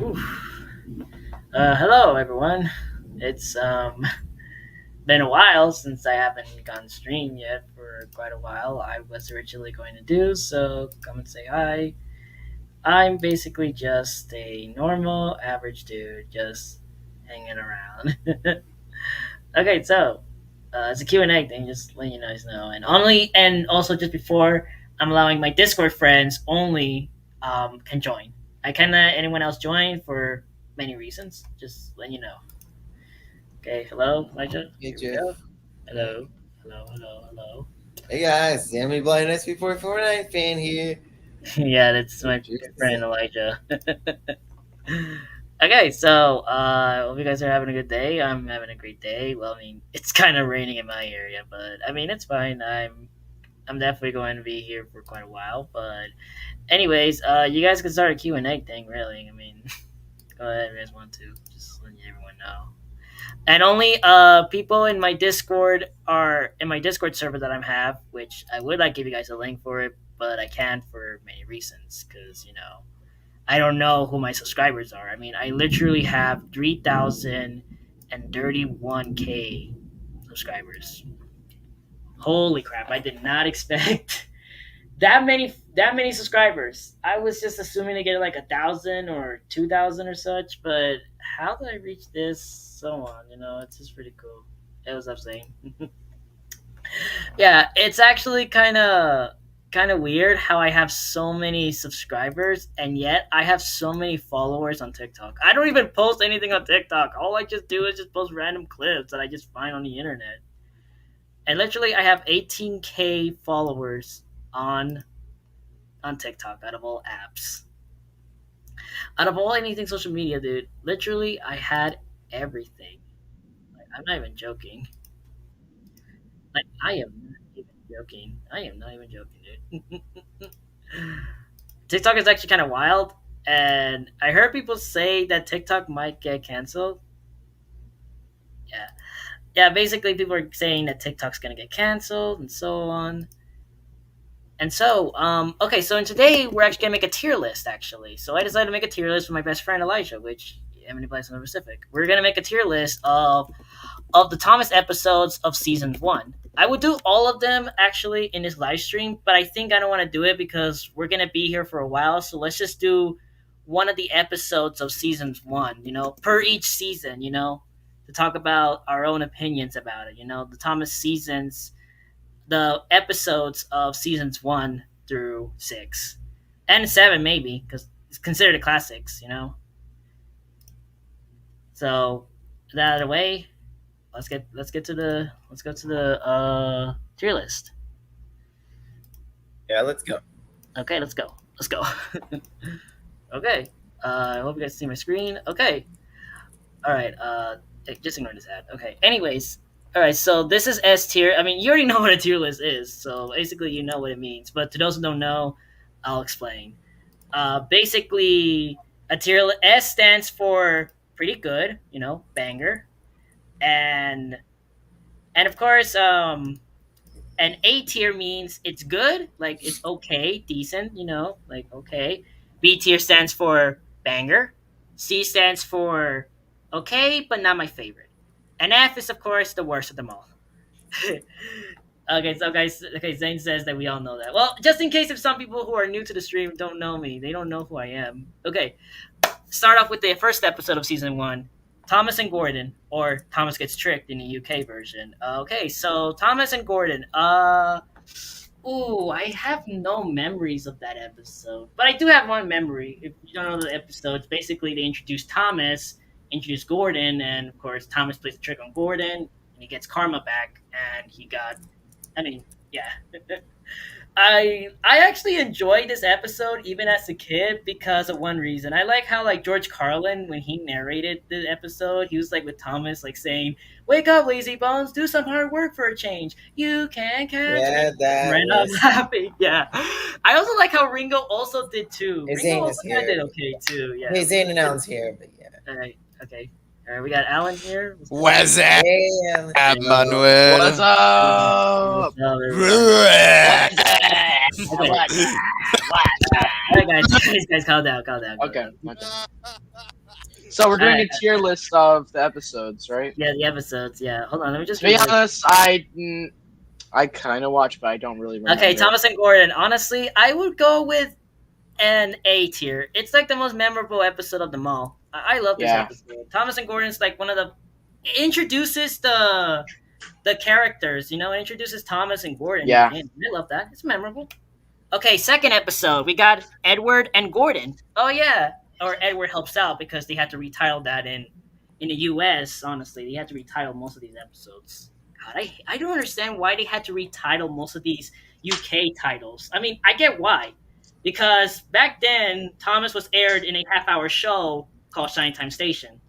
Oof. Hello, everyone. It's been a while since I haven't gone stream yet for quite a while. I was originally going to do so. Come and say hi. I'm basically just a normal, average dude, just hanging around. Okay, so it's a Q&A thing. Just letting you guys know, and also just before I'm allowing my Discord friends only can join. I can let anyone else join for many reasons. Just letting you know. Okay, hello, Elijah. Hey Here we Jeff. go. Alright. Hello, hello. Hey guys, Sammy Blind SP449 fan here. Yeah, that's my Introduce friend yourself. Elijah. Okay, so hope you guys are having a good day. I'm having a great day. Well, I mean, it's kind of raining in my area, but I mean, it's fine. I'm definitely going to be here for quite a while. But anyways, you guys can start a Q&A thing. Really, I mean, go ahead if you guys want to. Just letting everyone know. And only people in my Discord server that I have, which I would like to give you guys a link for it, but I can't for many reasons because I don't know who my subscribers are. I mean, I literally have 3,031K subscribers. Holy crap! I did not expect that many subscribers. I was just assuming to get like 1,000 or 2,000 or such, but how did I reach this? So on, it's just pretty cool. It was up saying. Yeah, it's actually kind of weird how I have so many subscribers and yet I have so many followers on TikTok. I don't even post anything on TikTok. All I just do is just post random clips that I just find on the internet. And literally I have 18K followers on on TikTok out of all apps. Out of all anything social media, dude. Literally I had everything. Like, I'm not even joking. Like I am not even joking. I am not even joking, dude. TikTok is actually kind of wild, and I heard people say that TikTok might get canceled. Yeah, yeah. Basically, people are saying that TikTok's gonna get canceled and so on. And so, okay, so today we're actually gonna make a tier list. Actually, so I decided to make a tier list with my best friend Elijah, which Emily plays on the Pacific. We're gonna make a tier list of the Thomas episodes of season one. I would do all of them actually in this live stream, but I think I don't want to do it because we're gonna be here for a while. So let's just do one of the episodes of season one, per each season, to talk about our own opinions about it. The Thomas seasons, the episodes of seasons one through six, and seven maybe because it's considered a classics. So that out of the way, let's go to the tier list. Yeah, let's go. Okay, let's go. Okay, I hope you guys see my screen. Okay, all right. Just ignore this ad. Okay. Anyways, all right. So this is S tier. I mean, you already know what a tier list is, so basically you know what it means. But to those who don't know, I'll explain. Basically, S stands for pretty good, banger, and of course, and A tier means it's good, like it's okay, decent, like okay. B tier stands for banger. C stands for okay, but not my favorite. And F is, of course, the worst of them all. Okay, so guys, okay, Zane says that we all know that. Well, just in case if some people who are new to the stream don't know me, they don't know who I am. Okay, start off with the first episode of season one, Thomas and Gordon, or Thomas Gets Tricked in the UK version. Okay, so Thomas and Gordon. Ooh, I have no memories of that episode, but I do have one memory. If you don't know the episodes, basically they introduce Thomas, introduce Gordon, and of course Thomas plays a trick on Gordon, and he gets karma back, and he got. I mean, yeah. I actually enjoyed this episode even as a kid because of one reason. I like how like George Carlin when he narrated the episode, he was like with Thomas like saying, "Wake up, lazy bones, do some hard work for a change. You can catch me." Yeah, that Ran up was. laughing. Yeah. I also like how Ringo also did too. Hey, Ringo Zane also is kind of here. did okay too. Yeah. Hey, Zane and Alan's here, but yeah. All right. Okay. All right. We got Alan here. What's up? What's up, Hey, Alan. What's Manuel? What's up? up, everyone? What's up? Okay. What's up? All right, guys, calm down, calm down. Calm Okay. down. Okay. So we're doing Alright. a tier list of the episodes, right? Yeah, the episodes. Yeah, hold on. Let me just To be reload. honest, I kind of watch, but I don't really remember. Okay, Thomas and Gordon. Honestly, I would go with an A tier. It's like the most memorable episode of them all. I love this Yeah. episode. Thomas and Gordon's like one of the it introduces the characters. You know, it introduces Thomas and Gordon. Yeah. And I love that. It's memorable. Okay, second episode. We got Edward and Gordon. Oh yeah, or Edward helps out because they had to retitle that in the U.S. Honestly, they had to retitle most of these episodes. God, I don't understand why they had to retitle most of these UK titles. I mean, I get why. Because back then, Thomas was aired in a half-hour show called Shine Time Station.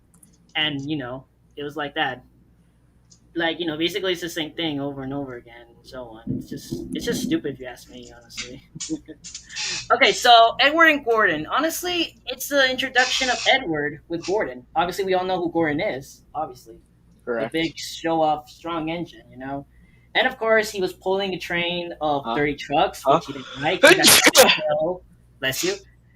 And, it was like that. Like, basically it's the same thing over and over again and so on. It's just stupid if you ask me, honestly. Okay, so Edward and Gordon. Honestly, it's the introduction of Edward with Gordon. Obviously, we all know who Gordon is, obviously the Correct. big show off strong engine. And of course, he was pulling a train of Huh? dirty trucks, Huh? which he didn't like. He got stuck in a hill. Bless you.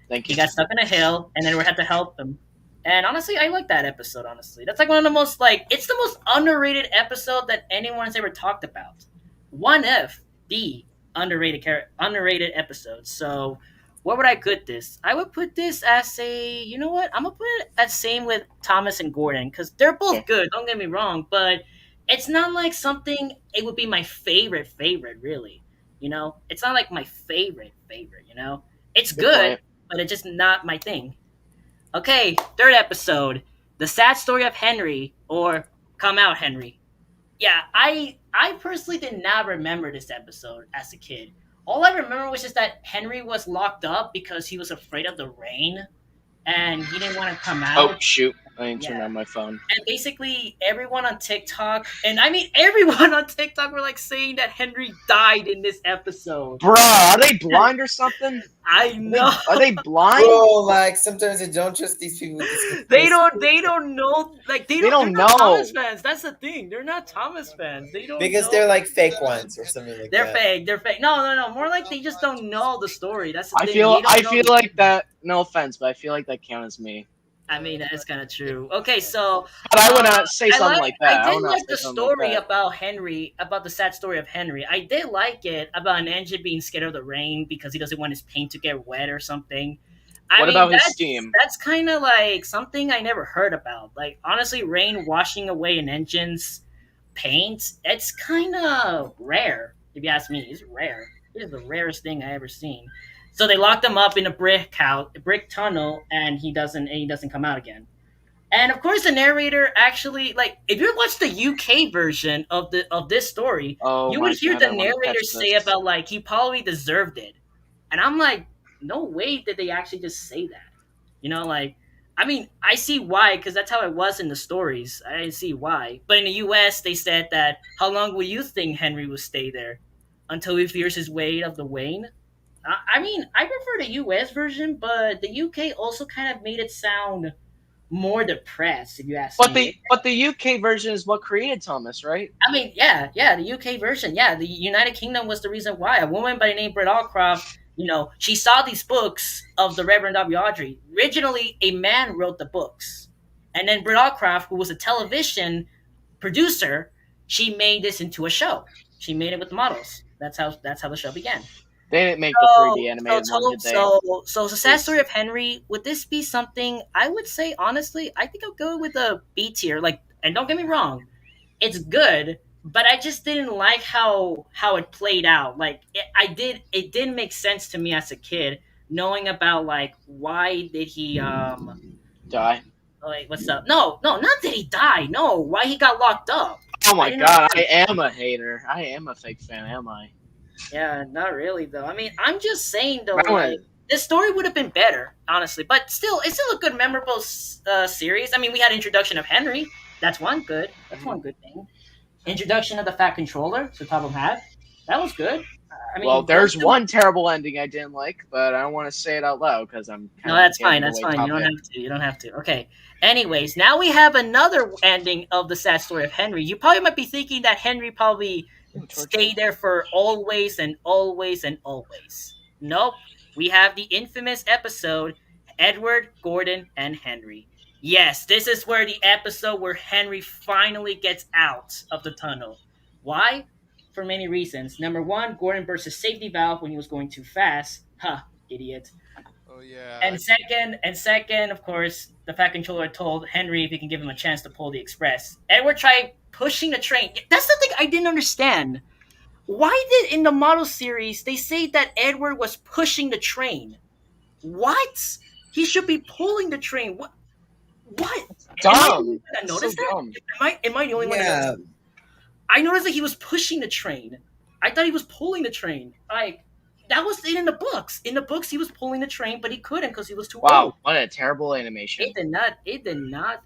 Thank He you. got stuck in a hill, and then we had to help him. And honestly, I like that episode. Honestly, that's like one of the most it's the most underrated episode that anyone has ever talked about. One of the underrated episodes. So, where would I put this? I would put this as you know what? I'm gonna put it as same with Thomas and Gordon because they're both Okay. good. Don't get me wrong, but it's not like something. It would be my favorite, really. It's not like my favorite. It's good, point. but it's just not my thing. Okay, third episode, the sad story of Henry, or Come Out Henry. Yeah, I personally did not remember this episode as a kid. All I remember was just that Henry was locked up because he was afraid of the rain, and he didn't want to come out. Oh shoot! I didn't turn Yeah. on my phone. And basically, everyone on TikTok, and I mean everyone on TikTok, were like saying that Henry died in this episode. Bruh, are they blind or something? I know. Are they blind? Bro, like sometimes I don't trust these people with this. They don't know. Like they don't they're not know. Thomas fans. That's the thing. They're not Thomas fans. They don't Because know. they're like fake ones or something like They're that. fake. They're fake. No. More like they just don't know the story. That's the I thing. feel They don't know the- like that. No offense, but I feel like that counts as me. I mean, that is kind of true. Okay, so But I would not say something like that. I would did not like say the something like story that. about Henry, about the sad story of Henry. I did like it about an engine being scared of the rain because he doesn't want his paint to get wet or something. What about his steam? That's kind of like something I never heard about. Like honestly, rain washing away an engine's paint. It's kind of rare, if you ask me. It's rare. It is the rarest thing I ever seen. So they locked him up in a brick tunnel, and he doesn't come out again. And of course, the narrator actually, like, if you watch the UK version of this story, Oh you my would hear God, the I wanna narrator catch say this. about like he probably deserved it, and I'm like, no way did they actually just say that. Like, I mean, I see why because that's how it was in the stories. I see why, but in the US, they said that how long will you think Henry will stay there until he fears his weight of the Wayne? I mean, I prefer the US version, but the UK also kind of made it sound more depressed, if you ask me. But the UK version is what created Thomas, right? I mean, yeah, the UK version, yeah, the United Kingdom was the reason why. A woman by the name of Britt Allcroft, she saw these books of the Reverend W. Audrey. Originally, a man wrote the books, and then Britt Allcroft, who was a television producer, she made this into a show. She made it with the models. That's how the show began. They didn't make the 3D animated one, did they? So the sad story of Henry, would this be something I would say honestly, I think I'll go with a B tier. Like, and don't get me wrong, it's good, but I just didn't like how it played out. Like it didn't make sense to me as a kid, knowing about like why did he Die. like what's up? No, not that he died. No, why he got locked up. Oh my I didn't God, know. I am a hater. I am a fake fan, am I? Yeah, not really though. I mean, I'm just saying though. I wanna- Like, this story would have been better, honestly. But still, it's still a good, memorable series. I mean, we had introduction of Henry. That's one good. That's one good thing. Introduction of the Fat Controller to Problem Hat. That was good. I mean, Well, there's those- one terrible ending I didn't like, but I don't want to say it out loud because I'm. No, that's fine. That's fine. You don't have to. You don't have to. Okay. Anyways, now we have another ending of the sad story of Henry. You probably might be thinking that Henry probably stayed there for always and always and always. Nope. We have the infamous episode Edward, Gordon, and Henry. Yes, this is where the episode where Henry finally gets out of the tunnel. Why? For many reasons. Number one, Gordon burst his safety valve when he was going too fast. Ha, idiot. Oh yeah, And second, of course, the Fat Controller told Henry if he can give him a chance to pull the express. Edward tried pushing the train. That's the thing I didn't understand. Why did in the model series they say that Edward was pushing the train? What? He should be pulling the train. What? What? Am I the only Dumb. one that So noticed that? dumb. Am I the only one that noticed? Yeah, I noticed that he was pushing the train. I thought he was pulling the train. Like that was in the books. In the books, he was pulling the train, but he couldn't because he was too old. Wow, what a terrible animation. It did not. It did not.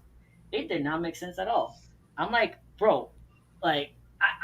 It did not make sense at all. I'm like, bro, like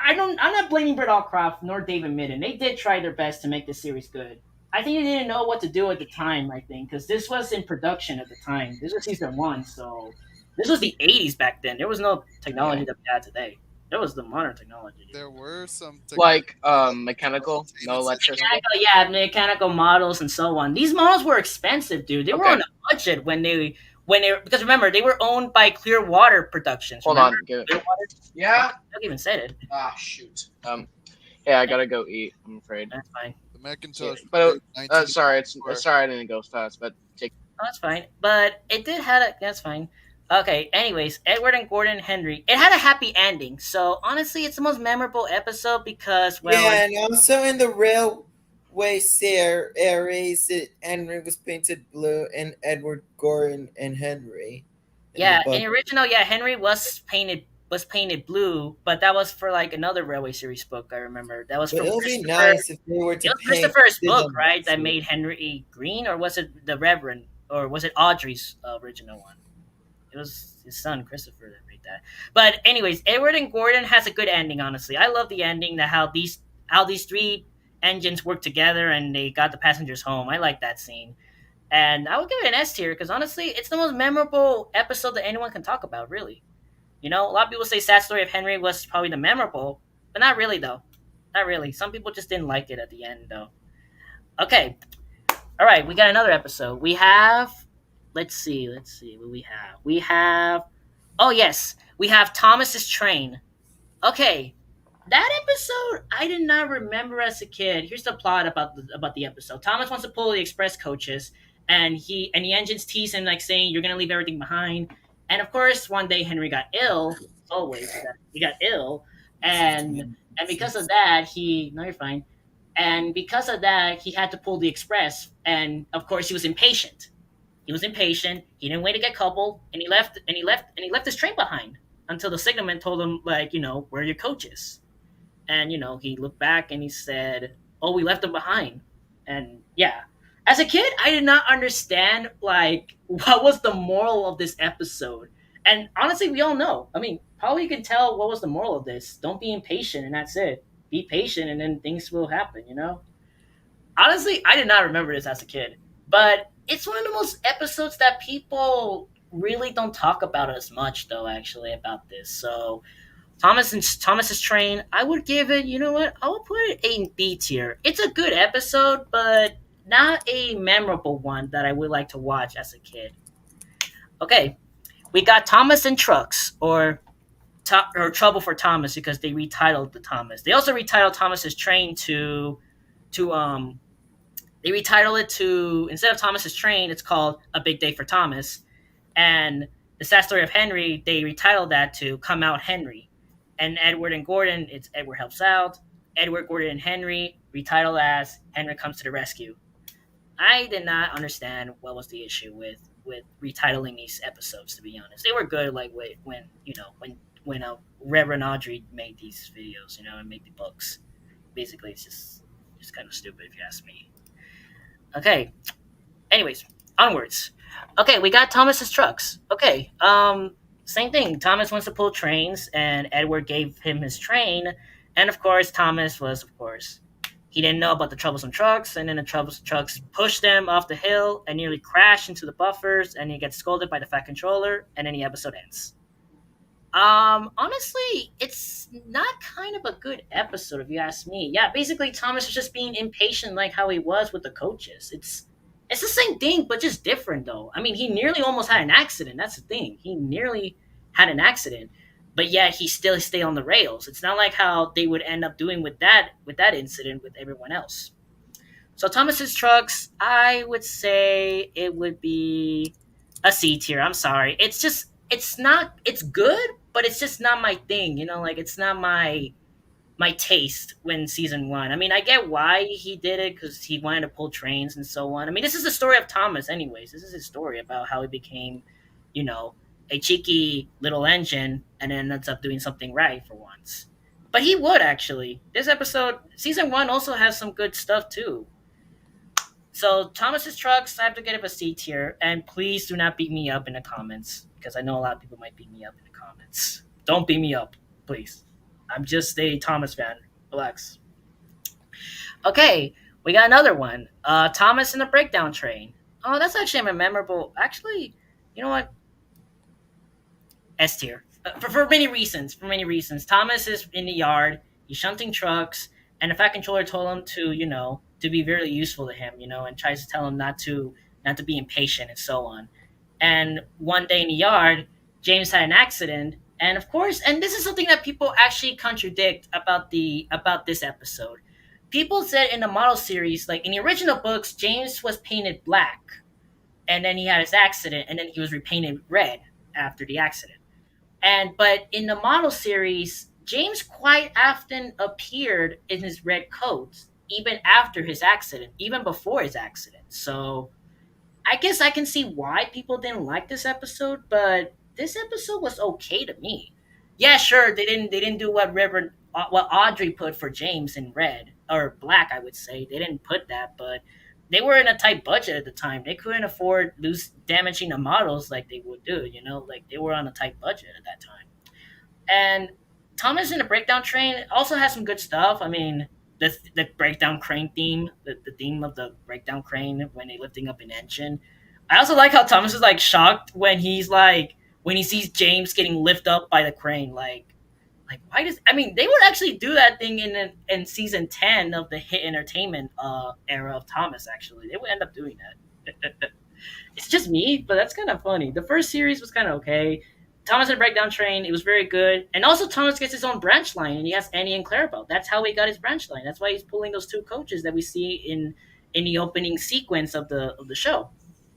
I don't. I'm not blaming Brett Allcroft nor David Midden. They did try their best to make this series good. I think they didn't know what to do at the time. I think because this was in production at the time. This was season one, so this was the '80s back then. There was no technology Yeah. that we had today. There was the modern technology. Dude. there were some Like mechanical, no electricity. Yeah, mechanical models and so on. These models were expensive, dude. They were Okay. on a budget when they because remember they were owned by Clearwater Productions. Hold remember? on, give it. Clearwater. Yeah. I even said it. Ah, shoot. Yeah, I gotta go eat. I'm afraid. That's fine. the Macintosh. But, 19 sorry, sorry I didn't go fast, but take. Oh, that's fine. But it did have a. That's fine. Okay. Anyways, Edward and Gordon Henry. It had a happy ending. So honestly, it's the most memorable episode because yeah, and also in the railway series, Henry was painted blue, and Edward, Gordon, and Henry. yeah, in the original, yeah, Henry was painted blue, but that was for like another railway series book. I remember that was But from it would be Christopher. nice if they were to It was paint Christopher's the book, right? That numbers. made Henry green, or was it the Reverend, or was it Audrey's original one? It was his son Christopher that made that. But anyways, Edward and Gordon has a good ending. Honestly, I love the ending. That how these three engines work together and they got the passengers home. I like that scene, and I would give it an S tier because honestly, it's the most memorable episode that anyone can talk about. Really, a lot of people say "Sad Story of Henry" was probably the memorable, but not really though. Not really. Some people just didn't like it at the end though. Okay, all right, we got another episode. We have, let's see what we have. We have, oh yes, we have Thomas's Train. Okay, that episode I did not remember as a kid. Here's the plot about the episode. Thomas wants to pull the express coaches, and the engines tease him like saying you're gonna leave everything behind. And of course, one day Henry got ill. Always, he got ill, and because of that, you're fine. And because of that, he had to pull the express. And of course, he was impatient. He was impatient. He didn't wait to get coupled, and he left. And he left his train behind until the signalman told him, like, where are your coaches? And he looked back and he said, "Oh, we left them behind." And yeah, as a kid, I did not understand like what was the moral of this episode. And honestly, we all know. I mean, probably you can tell what was the moral of this. Don't be impatient, and that's it. Be patient, and then things will happen. Honestly, I did not remember this as a kid, but it's one of the most episodes that people really don't talk about as much, though. Actually, about this, so Thomas's Train, I would give it. You know what? I would put it in B tier. It's a good episode, but not a memorable one that I would like to watch as a kid. Okay, we got Thomas and Trucks, or Trouble for Thomas because they retitled the Thomas. They also retitled Thomas's Train to they retitled it to, instead of Thomas's Train, it's called A Big Day for Thomas. And the Sad Story of Henry, they retitled that to Come Out Henry. And Edward and Gordon, it's Edward Helps Out. Edward, Gordon, and Henry retitled as Henry Comes to the Rescue. I did not understand what was the issue with retitling these episodes. To be honest, they were good. Like when Reverend Audrey made these videos, and made the books. Basically, it's just kind of stupid if you ask me. Okay. Anyways, onwards. Okay, we got Thomas's Trucks. Okay. Same thing. Thomas wants to pull trains, and Edward gave him his train, and of course, Thomas was, of course, he didn't know about the troublesome trucks, and then the troublesome trucks pushed him off the hill and nearly crashed into the buffers, and he gets scolded by the Fat Controller, and then the episode ends. Honestly, it's not kind of a good episode if you ask me. Yeah, basically Thomas is just being impatient like how he was with the coaches. It's the same thing, but just different though. I mean, he nearly almost had an accident. That's the thing. He nearly had an accident, but yet he still stayed on the rails. It's not like how they would end up doing with that incident with everyone else. So Thomas's trucks, I would say it would be a C tier. I'm sorry. It's just it's not it's good, but it's just not my thing, like it's not my taste when season 1. I mean, I get why he did it cuz he wanted to pull trains and so on. I mean, this is the story of Thomas anyways. This is his story about how he became, you know, a cheeky little engine and then ends up doing something right for once. But he would actually. This episode, season 1 also has some good stuff too. So Thomas's trucks, I have to get it a C tier, and please do not beat me up in the comments because I know a lot of people might beat me up in the comments. Don't beat me up, please. I'm just a Thomas fan. Relax. Okay, we got another one. Thomas and the Breakdown Train. Oh, that's actually a memorable. Actually, you know what? S tier. For many reasons. For many reasons. Thomas is in the yard. He's shunting trucks, and the Fat Controller told him to, to be very useful to him, and tries to tell him not to be impatient and so on. And one day in the yard, James had an accident, and of course, and this is something that people actually contradict about this episode. People said in the model series, like in the original books, James was painted black, and then he had his accident, and then he was repainted red after the accident. And but in the model series, James quite often appeared in his red coat, even after his accident, even before his accident. So I guess I can see why people didn't like this episode, but this episode was okay to me. Yeah, sure, they didn't do what Audrey put for James in red or black, I would say. They didn't put that, but they were in a tight budget at the time. They couldn't afford lose damaging the models like they would do, like they were on a tight budget at that time. And Thomas in the Breakdown Train also has some good stuff. I mean, the breakdown crane theme, the theme of the breakdown crane when they lifting up an engine. I also like how Thomas is like shocked when he sees James getting lifted up by the crane. Like why does I mean they would actually do that thing in season 10 of the Hit Entertainment era of Thomas. Actually, they would end up doing that. It's just me, but that's kind of funny. The first series was kind of okay. Thomas and Breakdown Train, it was very good. And also Thomas gets his own branch line and he has Annie and Clarabelle. That's how he got his branch line. That's why he's pulling those two coaches that we see in the opening sequence of the show.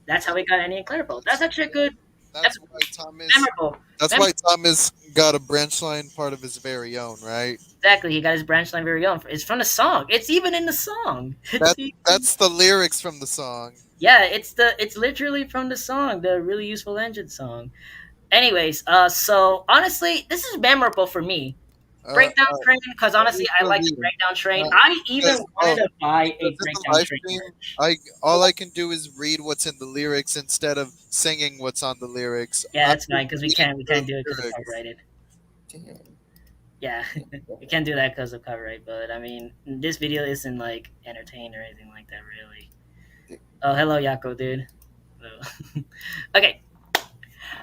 That's how he got Annie and Clarabelle. That's actually a good That's that's why Thomas. memorable. That's why Thomas got a branch line part of his very own, right? Exactly, he got his branch line very own. It's from the song. It's even in the song. That's the lyrics from the song. Yeah, it's literally from the song, the really useful engine song. Anyways, so honestly, this is memorable for me. Uh, Breakdown Train, because honestly, I like the you. Breakdown Train. Uh, I even yes, wanted to buy a because in the Breakdown live Train stream, merch. all I can do is read what's in the lyrics instead of singing what's on the lyrics. Yeah, I'm that's fine because we reading can't the do it because of lyrics. copyrighted. Damn. Yeah, we can't do that because of copyright. But I mean, this video isn't like entertaining or anything like that, really. Oh, hello, Yako, dude. Hello. Okay,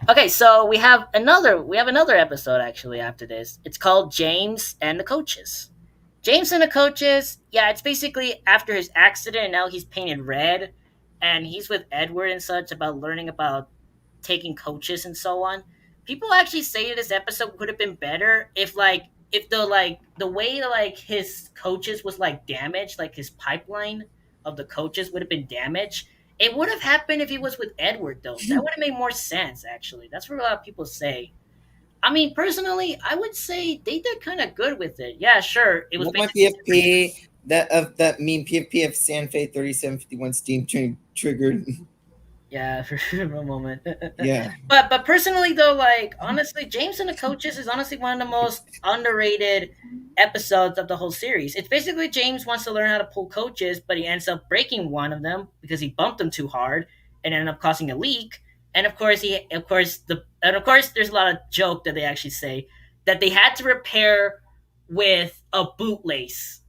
okay. So we have another episode actually after this. It's called James and the Coaches. James and the Coaches. Yeah, it's basically after his accident. And now he's painted red, and he's with Edward and such about learning about taking coaches and so on. People actually say this episode could have been better if the way like his coaches was like damaged, like his pipeline of the coaches would have been damaged. It would have happened if he was with Edward though. That would have made more sense actually. That's what a lot of people say. I mean, personally, I would say they did kind of good with it. Yeah, sure, it was What my basically PFP that meme PFP of Sanfei 3751 Steam train triggered. yeah for a moment. Yeah. But personally though, like honestly, James and the Coaches is honestly one of the most underrated episodes of the whole series. It's basically James wants to learn how to pull coaches, but he ends up breaking one of them because he bumped them too hard and ended up causing a leak. And of course there's a lot of joke that they actually say that they had to repair with a bootlace.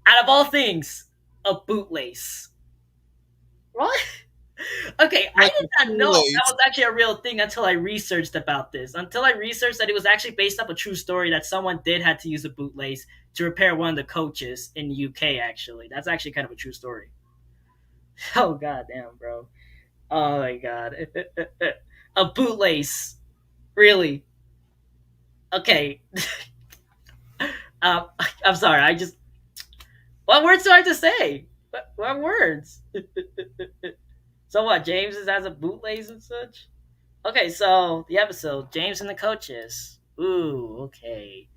Out of all things, a bootlace. What? Okay, I Like did the not know that Kool-Aid. was actually a real thing until I researched about this. Until I researched that it was actually based off a true story that someone did had to use a bootlace to repair one of the coaches in the UK. Actually, that's actually kind of a true story. Oh god damn, bro. Oh my god, a bootlace. Really? Okay. Um, I'm sorry. I just what words do I have to say? What words? So what? James has a bootlace and such. Okay, so the episode James and the coaches. Ooh, okay.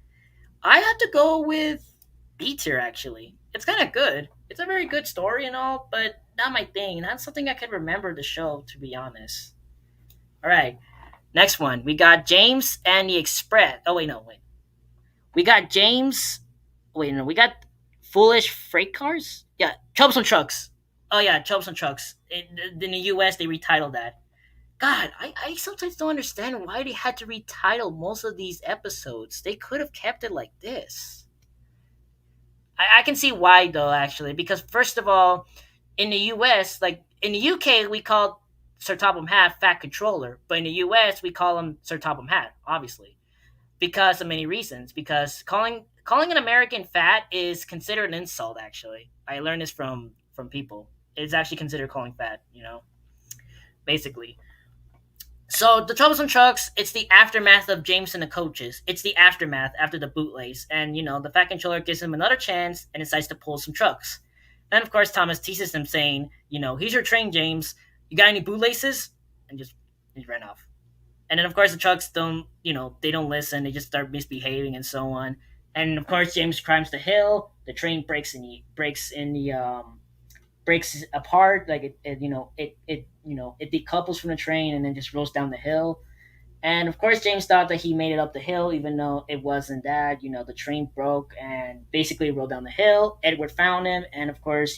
I have to go with B tier actually. It's kind of good. It's a very good story and all, but not my thing. Not something I can remember the show to be honest. All right, next one. We got James and the Express. Oh wait, no, wait. We got James. Wait, no, we got Foolish Freight Cars. Yeah, Troublesome Trucks. Oh yeah, Troublesome Trucks. In the U.S., they retitled that. God, I sometimes don't understand why they had to retitle most of these episodes. They could have kept it like this. I can see why though, actually, because first of all, in the US, like in the UK, we call Sir Topham Hatt Fat Controller, but in the US, we call him Sir Topham Hatt, obviously, because of many reasons. Because calling an American fat is considered an insult. Actually, I learned this from people. It's actually considered calling fat. Basically. So the Troublesome Trucks, it's the aftermath of James and the coaches. It's the aftermath after the bootlace. And, the Fat Controller gives him another chance and decides to pull some trucks. Then, of course, Thomas teases him, saying, here's your train, James. You got any bootlaces? And just he ran off. And then, of course, the trucks don't, they don't listen. They just start misbehaving and so on. And, of course, James climbs the hill. The train breaks apart, like it decouples from the train and then just rolls down the hill. And of course James thought that he made it up the hill, even though it wasn't that. The train broke and basically rolled down the hill. Edward found him, and of course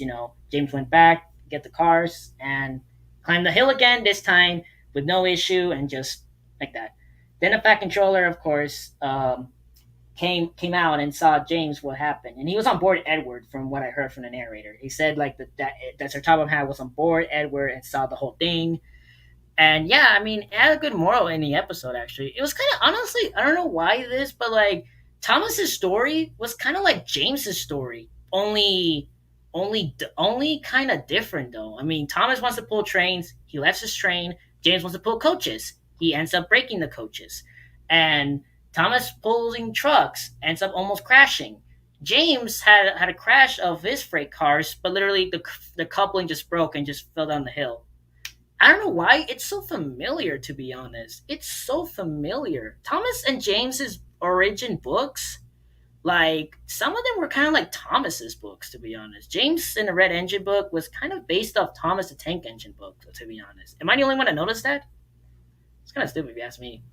James went back, get the cars, and climbed the hill again, this time with no issue, and just like that. Then the Fat Controller, of course, came out and saw James what happened, and he was on board Edward. From what I heard from the narrator, he said like that Sir Topham Hatt was on board Edward and saw the whole thing. And yeah, I mean, it had a good moral in the episode. Actually, it was kind of honestly, I don't know why this, but like Thomas's story was kind of like James's story, only kind of different though. I mean, Thomas wants to pull trains, he left his train. James wants to pull coaches, he ends up breaking the coaches, and Thomas pulling trucks ends up almost crashing. James had a crash of his freight cars, but literally the coupling just broke and just fell down the hill. I don't know why it's so familiar. To be honest, it's so familiar. Thomas and James's origin books, like some of them were kind of like Thomas's books. To be honest, James in the Red Engine book was kind of based off Thomas the Tank Engine book. To be honest, am I the only one that noticed that? It's kind of stupid if you ask me.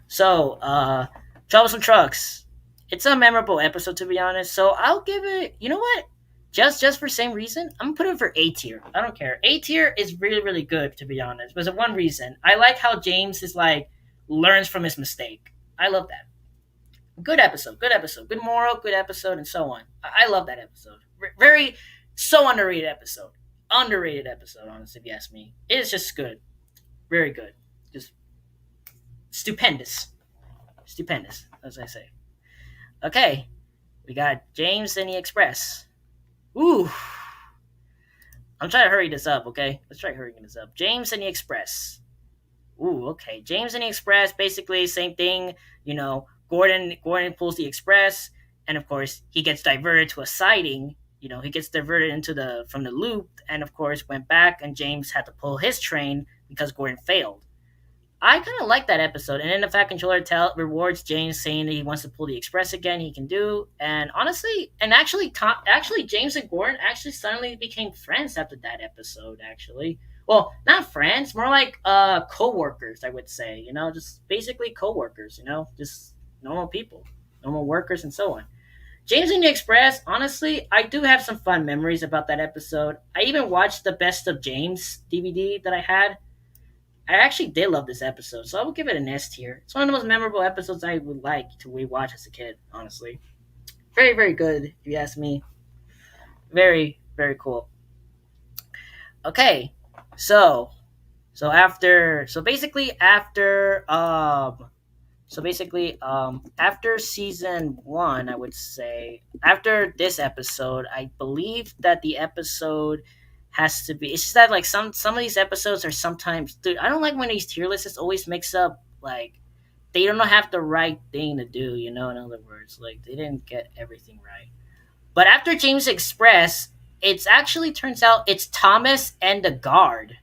So, Troublesome Trucks. It's a memorable episode, to be honest. So I'll give it. You know what? Just for same reason, I'm gonna put it for A tier. I don't care. A tier is really really good, to be honest. But for one reason, I like how James is like learns from his mistake. I love that. Good episode. Good episode. Good moral. Good episode, and so on. I love that episode. Very so underrated episode. Underrated episode, honestly, if you ask me. It is just good. Very good. Just stupendous. Stupendous, as I say. Okay, we got James and the Express. Ooh, I'm trying to hurry this up. Okay, let's try hurrying this up. James and the Express. Ooh, okay. James and the Express, basically same thing. Gordon pulls the Express, and of course he gets diverted to a siding. He gets diverted into the from the loop, and of course went back, and James had to pull his train because Gordon failed. I kind of like that episode, and then the Fat Controller rewards James, saying that he wants to pull the Express again. He can do, and honestly, and actually, James and Gordon actually suddenly became friends after that episode. Actually, well, not friends, more like co-workers, I would say. Just basically co-workers. Just normal people, normal workers, and so on. James and the Express, honestly, I do have some fun memories about that episode. I even watched the Best of James DVD that I had. I actually did love this episode, so I would give it an S tier. It's one of the most memorable episodes I would like to rewatch as a kid, honestly. Very, very good, if you ask me. Very, very cool. Okay, So so basically after season one, I would say after this episode, I believe that the episode has to be. It's just that like some of these episodes are sometimes, dude. I don't like when these tier lists always mix up like they don't have the right thing to do. You know, in other words, like they didn't get everything right. But after James Express, it's actually turns out it's Thomas and the guard.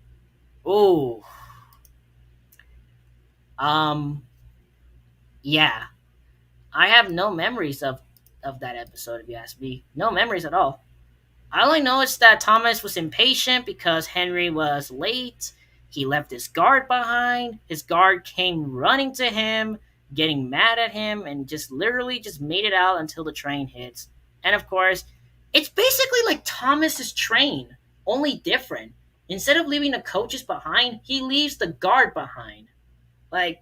Ooh, um, yeah. I have no memories of that episode. If you ask me, no memories at all. I only know is that Thomas was impatient because Henry was late. He left his guard behind. His guard came running to him, getting mad at him, and just literally just made it out until the train hits. And of course, it's basically like Thomas's train, only different. Instead of leaving the coaches behind, he leaves the guard behind. Like,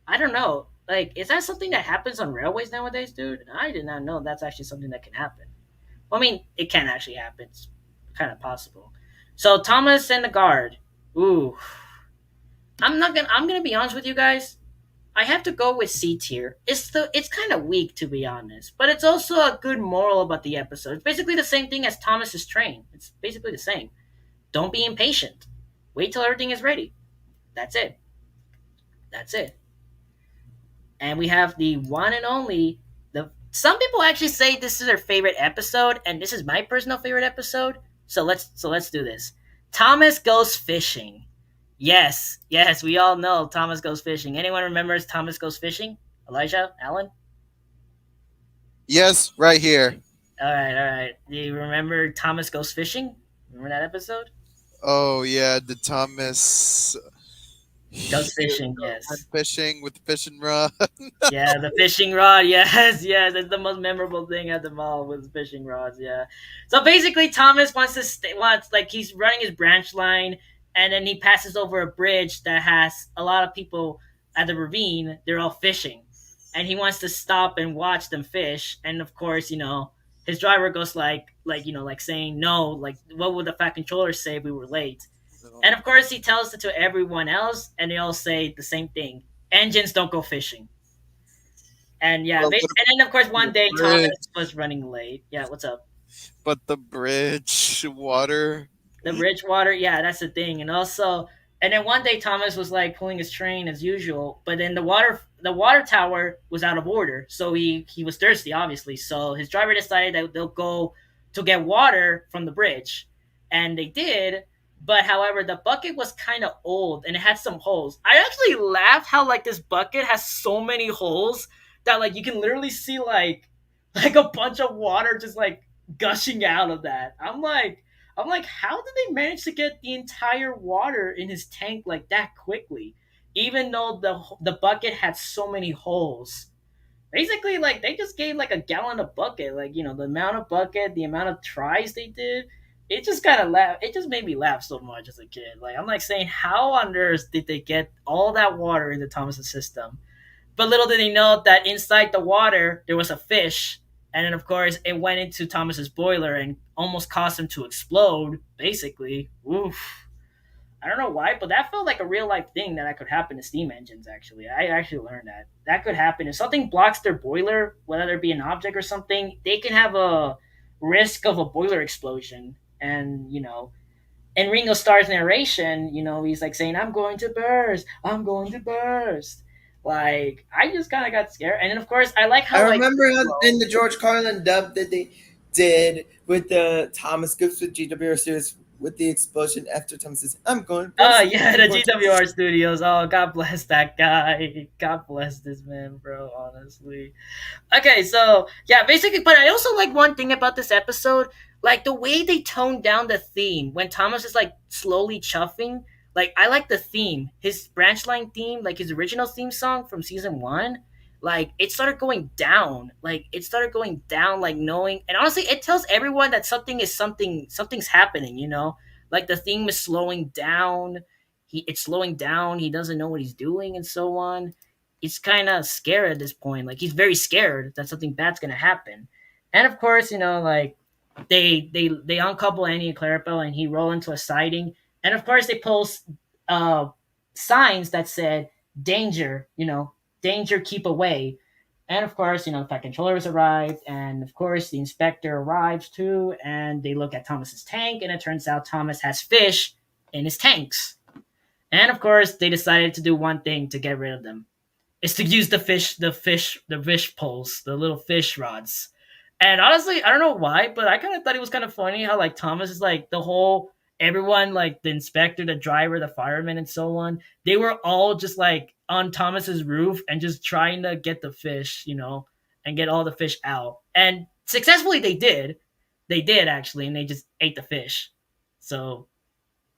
I don't know. Like, is that something that happens on railways nowadays, dude? I did not know that's actually something that can happen. Well, I mean, it can actually happen. It's kind of possible. So Thomas and the guard. Ooh, I'm gonna be honest with you guys. I have to go with C tier. It's kind of weak to be honest, but it's also a good moral about the episode. It's basically the same thing as Thomas's train. It's basically the same. Don't be impatient. Wait till everything is ready. That's it. That's it. And we have the one and only the some people actually say this is their favorite episode, and this is my personal favorite episode. So let's do this. Thomas goes fishing. Yes, yes, we all know Thomas goes fishing. Anyone remembers Thomas goes fishing? Elijah, Alan. Yes, right here. All right, all right. Do you remember Thomas goes fishing? Remember that episode? Oh yeah, the Thomas. Goes He fishing. went Yes. fishing with the fishing rod. Yeah, the fishing rod. Yes, yes, that's the most memorable thing at the mall was fishing rods. Yeah. So basically, Thomas wants to wants like he's running his branch line, and then he passes over a bridge that has a lot of people at the ravine. They're all fishing, and he wants to stop and watch them fish. And of course, his driver goes like saying no, like what would the fat controller say if we were late? And of course, he tells it to everyone else, and they all say the same thing: engines don't go fishing. And yeah, But and what then of course about one the day Thomas bridge? was running late. Yeah, what's up? But the bridge water. The Bridgewater, yeah, that's the thing. And then one day Thomas was like pulling his train as usual, but then the water tower was out of order, so he was thirsty, obviously. So his driver decided that they'll go to get water from the bridge, and they did. But however, the bucket was kind of old and it had some holes. I actually laughed how like this bucket has so many holes that like you can literally see like a bunch of water just like gushing out of that. I'm like, how did they manage to get the entire water in his tank like that quickly? Even though the bucket had so many holes. Basically, like they just gave like a gallon of bucket. Like the amount of bucket, the amount of tries they did. It just kind of laugh. It just made me laugh so much as a kid. Like I'm like saying, how on earth did they get all that water into Thomas's system? But little did he know that inside the water there was a fish, and then of course it went into Thomas's boiler and almost caused him to explode. Basically, oof. I don't know why, but that felt like a real life thing that could happen to steam engines. Actually, I actually learned that could happen if something blocks their boiler, whether it be an object or something. They can have a risk of a boiler explosion, and in Ringo Starr's narration, he's like saying, "I'm going to burst. I'm going to burst." Like I just kind of got scared, and then of course I like I how like remember how in the George Carlin dub that they did with the Thomas Gibbs with GWR series with the explosion after Thomas says, I'm going oh first. yeah, I'm the going GWR studios. Oh, God bless that guy. God bless this man, bro. Honestly. Okay, so yeah, basically, but I also like one thing about this episode, like the way they toned down the theme when Thomas is like slowly chuffing. Like I like the theme, his branch line theme, like his original theme song from season one. Like it started going down, like knowing, and honestly, it tells everyone that something's happening. Like the theme is slowing down. It's slowing down. He doesn't know what he's doing, and so on. He's kind of scared at this point. Like he's very scared that something bad's gonna happen. And of course, like they uncouple Annie and Clarabelle, and he roll into a siding, And of course, they post uh, signs that said "danger," danger, keep away. And of course, the Fat Controllers arrived, and of course, the inspector arrives too, and they look at Thomas's tank, and it turns out Thomas has fish in his tanks. And of course, they decided to do one thing to get rid of them. Is to use the fish poles, the little fish rods. And honestly, I don't know why, but I kind of thought it was kind of funny how like Thomas is like the whole everyone like the inspector, the driver, the fireman, and so on. They were all just like on Thomas's roof and just trying to get the fish, and get all the fish out. And successfully, they did. They did actually, and they just ate the fish. So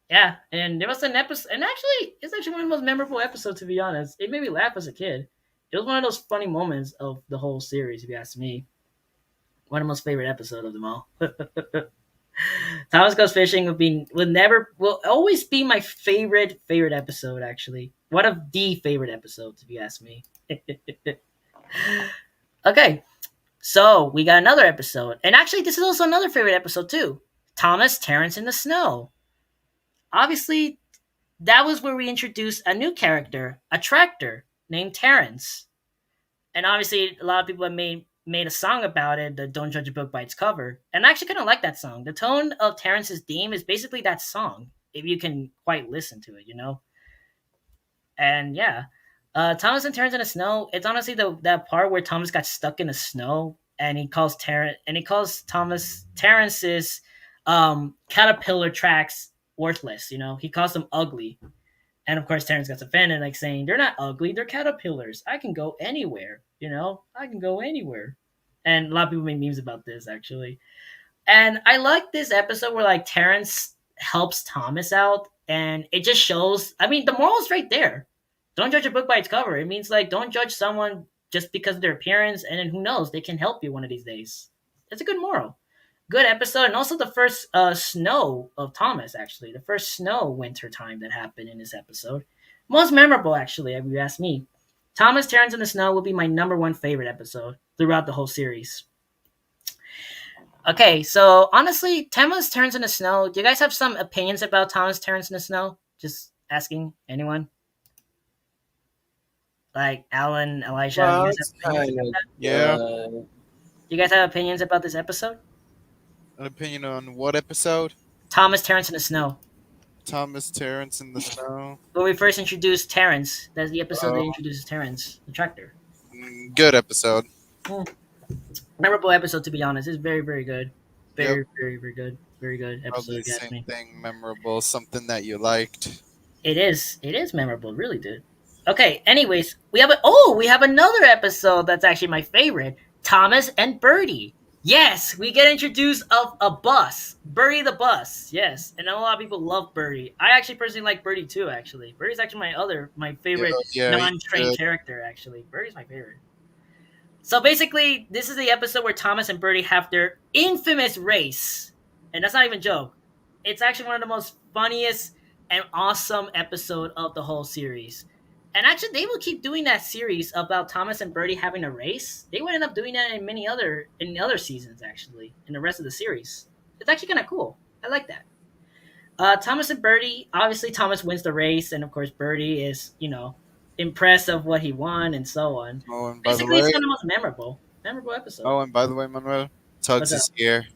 yeah, and there was an episode, and actually, it's actually one of the most memorable episodes. To be honest, it made me laugh as a kid. It was one of those funny moments of the whole series, if you ask me. One of the most favorite episodes of them all. Thomas Goes Fishing will always be my favorite episode. Actually, one of the favorite episodes, if you ask me. Okay, so we got another episode, and actually, this is also another favorite episode too. Thomas, Terrence in the Snow. Obviously, that was where we introduced a new character, a tractor named Terrence. And obviously, a lot of people have made a song about it, the Don't Judge a Book by Its Cover. And I actually kind of like that song. The tone of Terrence's theme is basically that song, if you can quite listen to it. And yeah, Thomas and Terrence in the Snow, it's honestly that part where Thomas got stuck in the snow and he calls Terrence's caterpillar tracks worthless. He calls them ugly. And of course, Terrence gets offended, like saying, "They're not ugly, they're caterpillars. I can go anywhere, I can go anywhere." And a lot of people make memes about this, actually. And I like this episode where, like, Terrence helps Thomas out, and it just shows, I mean, the moral's right there. Don't judge a book by its cover. It means, like, don't judge someone just because of their appearance, and then who knows, they can help you one of these days. It's a good moral. Good episode, and also the first snow of Thomas. Actually, the first snow winter time that happened in this episode, most memorable. Actually, if you ask me, Thomas, Terrence in the Snow will be my number one favorite episode throughout the whole series. Okay, so honestly, Thomas, Terrence in the Snow. Do you guys have some opinions about Thomas, Terrence in the Snow? Just asking anyone, like Alan, Elijah. Well, You it's guys have opinions kind about of that? Yeah. good. You guys have opinions about this episode? An opinion on what episode? Thomas, Terrence in the Snow. Thomas Terrence in the Snow. When we first introduced Terrence, that's the episode that Oh. introduces Terrence, the tractor. Good episode. Memorable episode, to be honest. It's very, very good. Very, Yep. very, very good. Very good episode, Probably if the you ask same me. thing. Memorable. Something that you liked. It is. It is memorable. Really good. Okay. Anyways, we have another episode that's actually my favorite. Thomas and Birdie. Yes, we get introduced of a bus, Birdie the bus. Yes, and a lot of people love Birdie. I actually personally like Birdie too. Actually, Birdie's actually my favorite Yeah, non-trained good. character. Actually, Birdie's my favorite. So basically, this is the episode where Thomas and Birdie have their infamous race, and that's not even a joke. It's actually one of the most funniest and awesome episode of the whole series. And actually, they will keep doing that series about Thomas and Birdie having a race. They will end up doing that in the other seasons, actually, in the rest of the series. It's actually kind of cool. I like that. Thomas and Birdie, obviously, Thomas wins the race, and of course, Birdie is, impressed of what he won and so on. Oh, and by the Basically, it's way, kind of most memorable episode. Manuel, Tugs What's is here.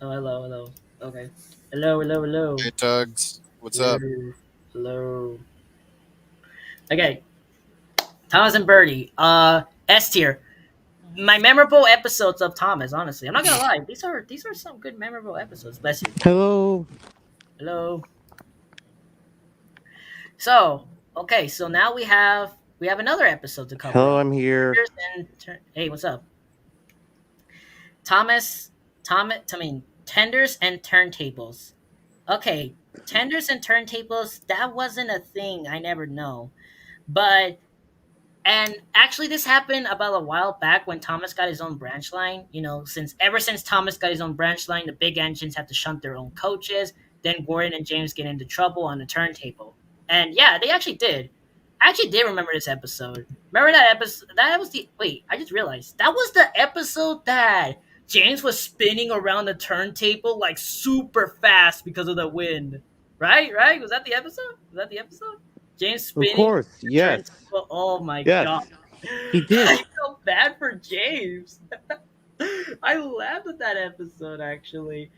Oh, hello. Okay. Hello. Hey, Tugs. What's up? Hello. Okay. Thomas and Birdie. S tier. My memorable episodes of Thomas, honestly. I'm not gonna lie. These are some good memorable episodes. Bless you. Hello. Hello. So, okay, so now we have another episode to cover. Hello, I'm here. Hey, what's up? Tenders and turntables. Okay, tenders and turntables, that wasn't a thing. I never know. And actually this happened about a while back when Thomas got his own branch line. Ever since Thomas got his own branch line, the big engines have to shunt their own coaches. Then Gordon and James get into trouble on the turntable. And yeah, they actually did. I actually did remember this episode. Remember that episode? I just realized. That was the episode that James was spinning around the turntable like super fast because of the wind. Right? Was that the episode? Was that the episode? James Of spinning course, the yes, turntable. Oh my god! yes, he did. I felt bad for James. I laughed at that episode actually.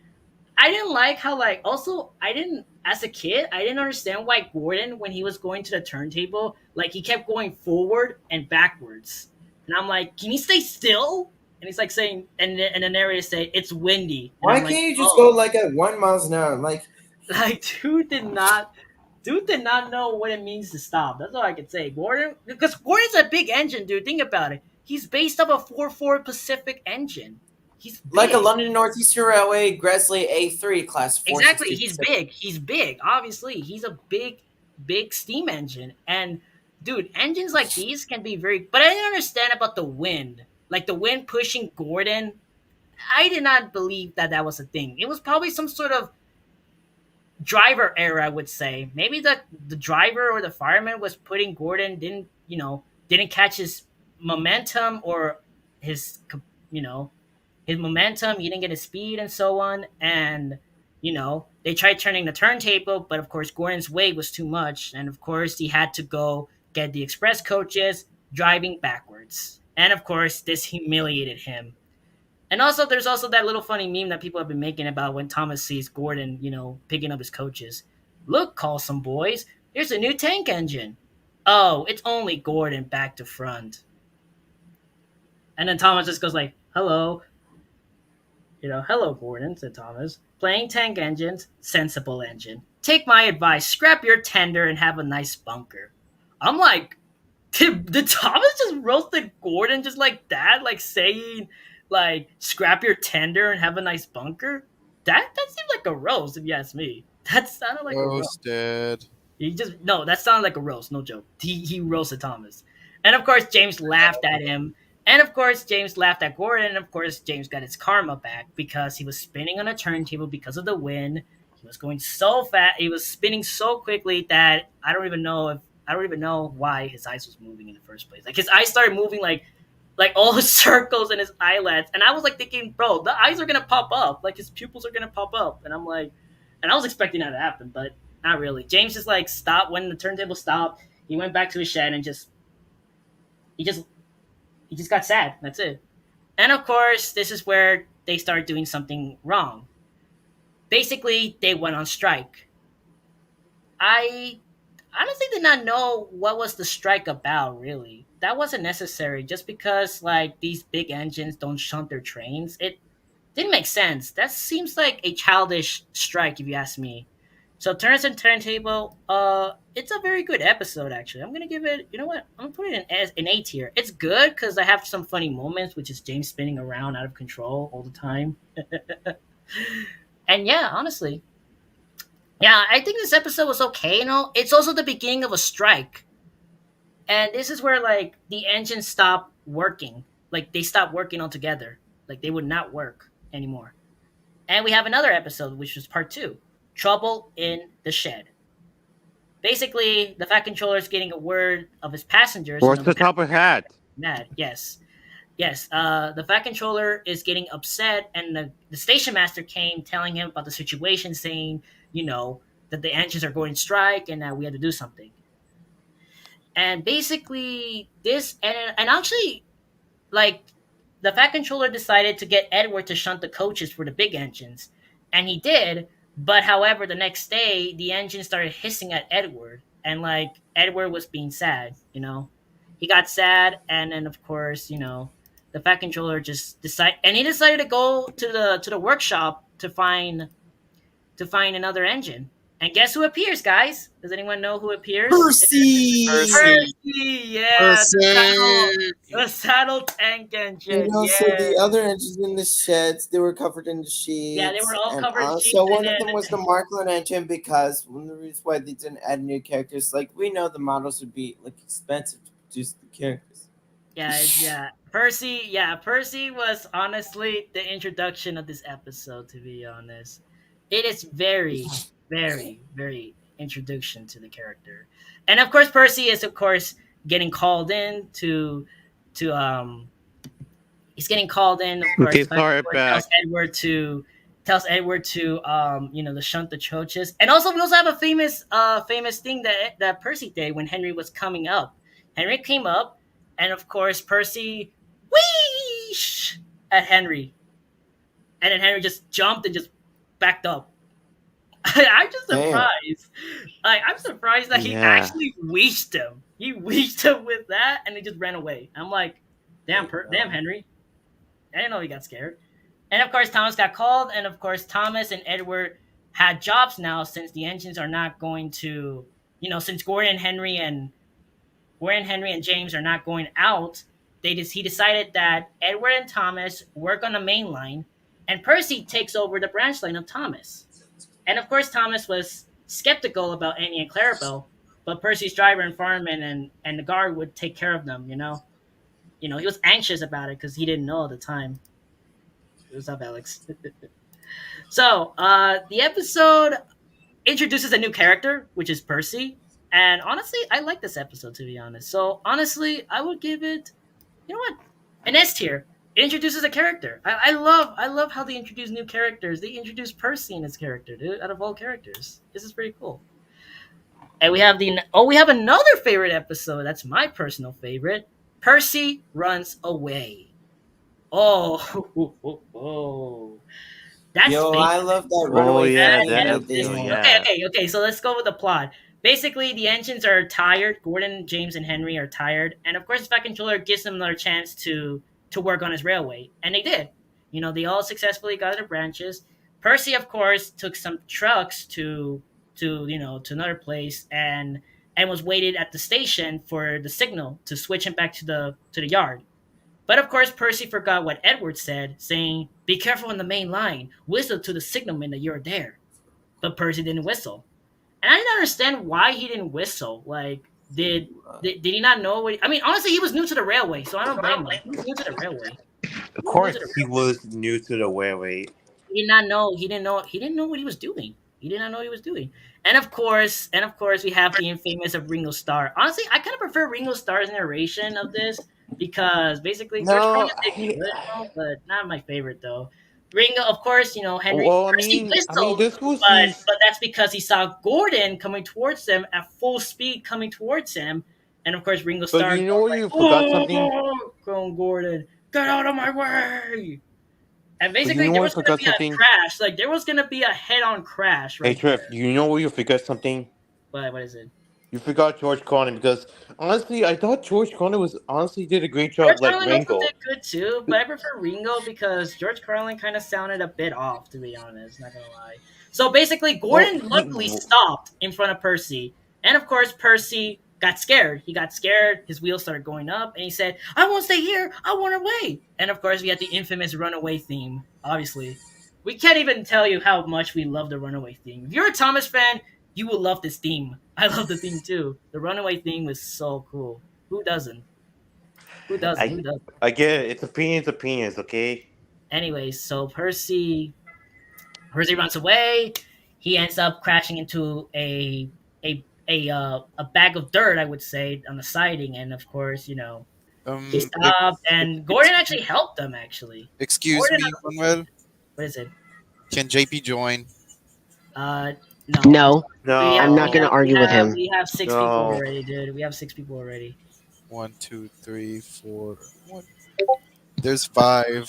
I didn't like how like also I didn't as a kid I didn't understand why Gordon when he was going to the turntable like he kept going forward and backwards and I'm like can he stay still and he's like saying and the narrator say it's windy and Why I'm like can't you just oh go like at 1 miles an hour? Like, like dude did not know what it means to stop. That's all I can say. Gordon because Gordon's a big engine, dude. Think about it. He's based off a 4.4 Pacific engine. He's like a big. London Northeastern Railway Gresley A3 class Exactly, 460. he's big. He's big. Obviously, he's a big steam engine. And dude, engines like these can be very. But I didn't understand about the wind, like the wind pushing Gordon. I did not believe that that was a thing. It was probably some sort of driver error, I would say. Maybe the driver or the fireman was putting Gordon didn't catch his momentum or his you know his momentum. He didn't get his speed and so on. And they tried turning the turntable, but of course Gordon's weight was too much, and of course he had to go get the express coaches driving backwards. And of course this humiliated him. And also, there's also that little funny meme that people have been making about when Thomas sees Gordon, picking up his coaches. Look, call some boys. Here's a new tank engine. Oh, it's only Gordon back to front. And then Thomas just goes like, "Hello, hello, Gordon," said Thomas. "Playing tank engines, sensible engine. Take my advice, scrap your tender and have a nice bunker." I'm like, did Thomas just roasted Gordon just like that? Like saying, like, scrap your tender and have a nice bunker? That seemed like a roast, if you ask me. That sounded like a roast. Roasted. He just no, that sounded like a roast, no joke. He roasted Thomas. And of course James laughed at him. And of course James laughed at Gordon, and of course James got his karma back because he was spinning on a turntable because of the wind. He was going so fast, he was spinning so quickly that I don't even know why his eyes was moving in the first place. Like his eyes started moving like all the circles in his eyelids, and I was like thinking, bro, the eyes are gonna pop up, like his pupils are gonna pop up, and I'm like, and I was expecting that to happen, but not really. James just like stopped when the turntable stopped. He went back to his shed and he just he just got sad. That's it. And of course, this is where they started doing something wrong. Basically, they went on strike. I honestly did not know what was the strike about, really. That wasn't necessary just because like these big engines don't shunt their trains. It didn't make sense. That seems like a childish strike if you ask me. So Turns and Turntable, it's a very good episode actually. I'm gonna give it. You know what? I'm gonna put it in A tier. It's good because I have some funny moments, which is James spinning around out of control all the time. And yeah, honestly, yeah, I think this episode was okay. It's also the beginning of a strike, and this is where like the engines stop working. Like they stopped working altogether. Like they would not work anymore. And we have another episode, which was part two, Trouble in the Shed. Basically, the Fat Controller is getting a word of his passengers. What's the top of hat? Mad, yes. Yes, the Fat Controller is getting upset, and the station master came telling him about the situation, saying, that the engines are going to strike and that we had to do something. And basically, and actually, like, the Fat Controller decided to get Edward to shunt the coaches for the big engines. And he did, but however, the next day, the engine started hissing at Edward. And, like, Edward was being sad, He got sad, and then, of course, the Fat Controller just decided to go to the workshop to find another engine. And guess who appears, guys? Does anyone know who appears? Percy! Percy, yeah, Percy! the saddle tank engine. And also yeah. the other engines in the sheds, they were covered in the sheets. Yeah, they were all and covered in also sheets, one and of then- them was the Markland engine because one of the reasons why they didn't add new characters, like we know the models would be like expensive to produce the characters. Yeah. Percy was honestly the introduction of this episode, to be honest. It is very, very, very introduction to the character. And of course Percy is of course getting called in to he's getting called in, of course. Okay, sorry, Edward back. tells Edward tells Edward to to shunt the choaches. And also we also have a famous thing that Percy did when Henry was coming up. Henry came up, and of course Percy whoosh at Henry, and then Henry just jumped and just backed up. I'm just Damn. surprised. I'm surprised that he Yeah. actually weashed him. He weashed him with that, and he just ran away. I'm like, damn Henry. I didn't know he got scared. And of course, Thomas got called, and of course, Thomas and Edward had jobs now since the engines are not going to, since Gordon, Henry, and James are not going out. He decided that Edward and Thomas work on the main line, and Percy takes over the branch line of Thomas. And of course, Thomas was skeptical about Annie and Clarabelle, but Percy's driver and fireman and the guard would take care of them. He was anxious about it because he didn't know at the time. What's up, Alex? So, the episode introduces a new character, which is Percy. And honestly, I like this episode, to be honest. So, honestly, I would give it, an S tier. It introduces a character. I love how they introduce new characters. They introduced Percy in his character, dude, out of all characters. This is pretty cool. And we have another favorite episode. That's my personal favorite. Percy runs away. Oh. That's Yo, famous. I love that runaway. yeah, thing that with this episode, one. yeah. Okay. So let's go with the plot. Basically, the engines are tired. Gordon, James, and Henry are tired, and of course, the Fat Controller gives them another chance to work on his railway, and they did. They all successfully got their branches. Percy, of course, took some trucks to another place, and was waited at the station for the signal to switch him back to the yard. But of course, Percy forgot what Edward said, saying, "Be careful on the main line. Whistle to the signalman that you're there." But Percy didn't whistle. And I didn't understand why he didn't whistle. Like, did he not know what... I mean, honestly, he was new to the railway, so I don't blame him. He was new to the railway. Of course, he was new to the railway. He did not know. He didn't know what he was doing. He did not know what he was doing. And of course, we have the infamous of Ringo Starr. Honestly, I kind of prefer Ringo Starr's narration of this because basically, George Carlin did good, but not my favorite though. Ringo, of course, Henry. Well, Percy whistled, this was but that's because he saw Gordon coming towards him at full speed, coming towards him, and of course, Ringo Starr. But you know what? You forgot something. Going, Gordon, get out of my way! And basically, you know there what, was going to forgot be something? a crash. Like, there was going to be a head-on crash. Hey, Right? Trev, you know what? You forgot something. What is it? You forgot George Carlin because honestly, I thought George Carlin did a great job George like Carlin Ringo. also did good too, but I prefer Ringo because George Carlin kind of sounded a bit off, to be honest. Not gonna lie. So basically, Gordon luckily stopped in front of Percy, and of course, Percy got scared. He got scared. His wheels started going up, and he said, "I won't stay here. I want away." And of course, we had the infamous runaway theme. Obviously, we can't even tell you how much we love the runaway theme. If you're a Thomas fan, you will love this theme. I love the theme too. The runaway theme was so cool. Who doesn't? Who doesn't? I get it. It's opinions, okay? Anyways, so Percy runs away. He ends up crashing into a bag of dirt, I would say, on the siding, and of course, he stopped, and Gordon actually helped them. Actually, Excuse Gordon- me, Manuel. what is it? Can JP join? No. No, No, I'm not gonna argue with him. We have 6 people No. already, dude. We have 6 people already. 1, 2, 3, 4. 1. There's 5.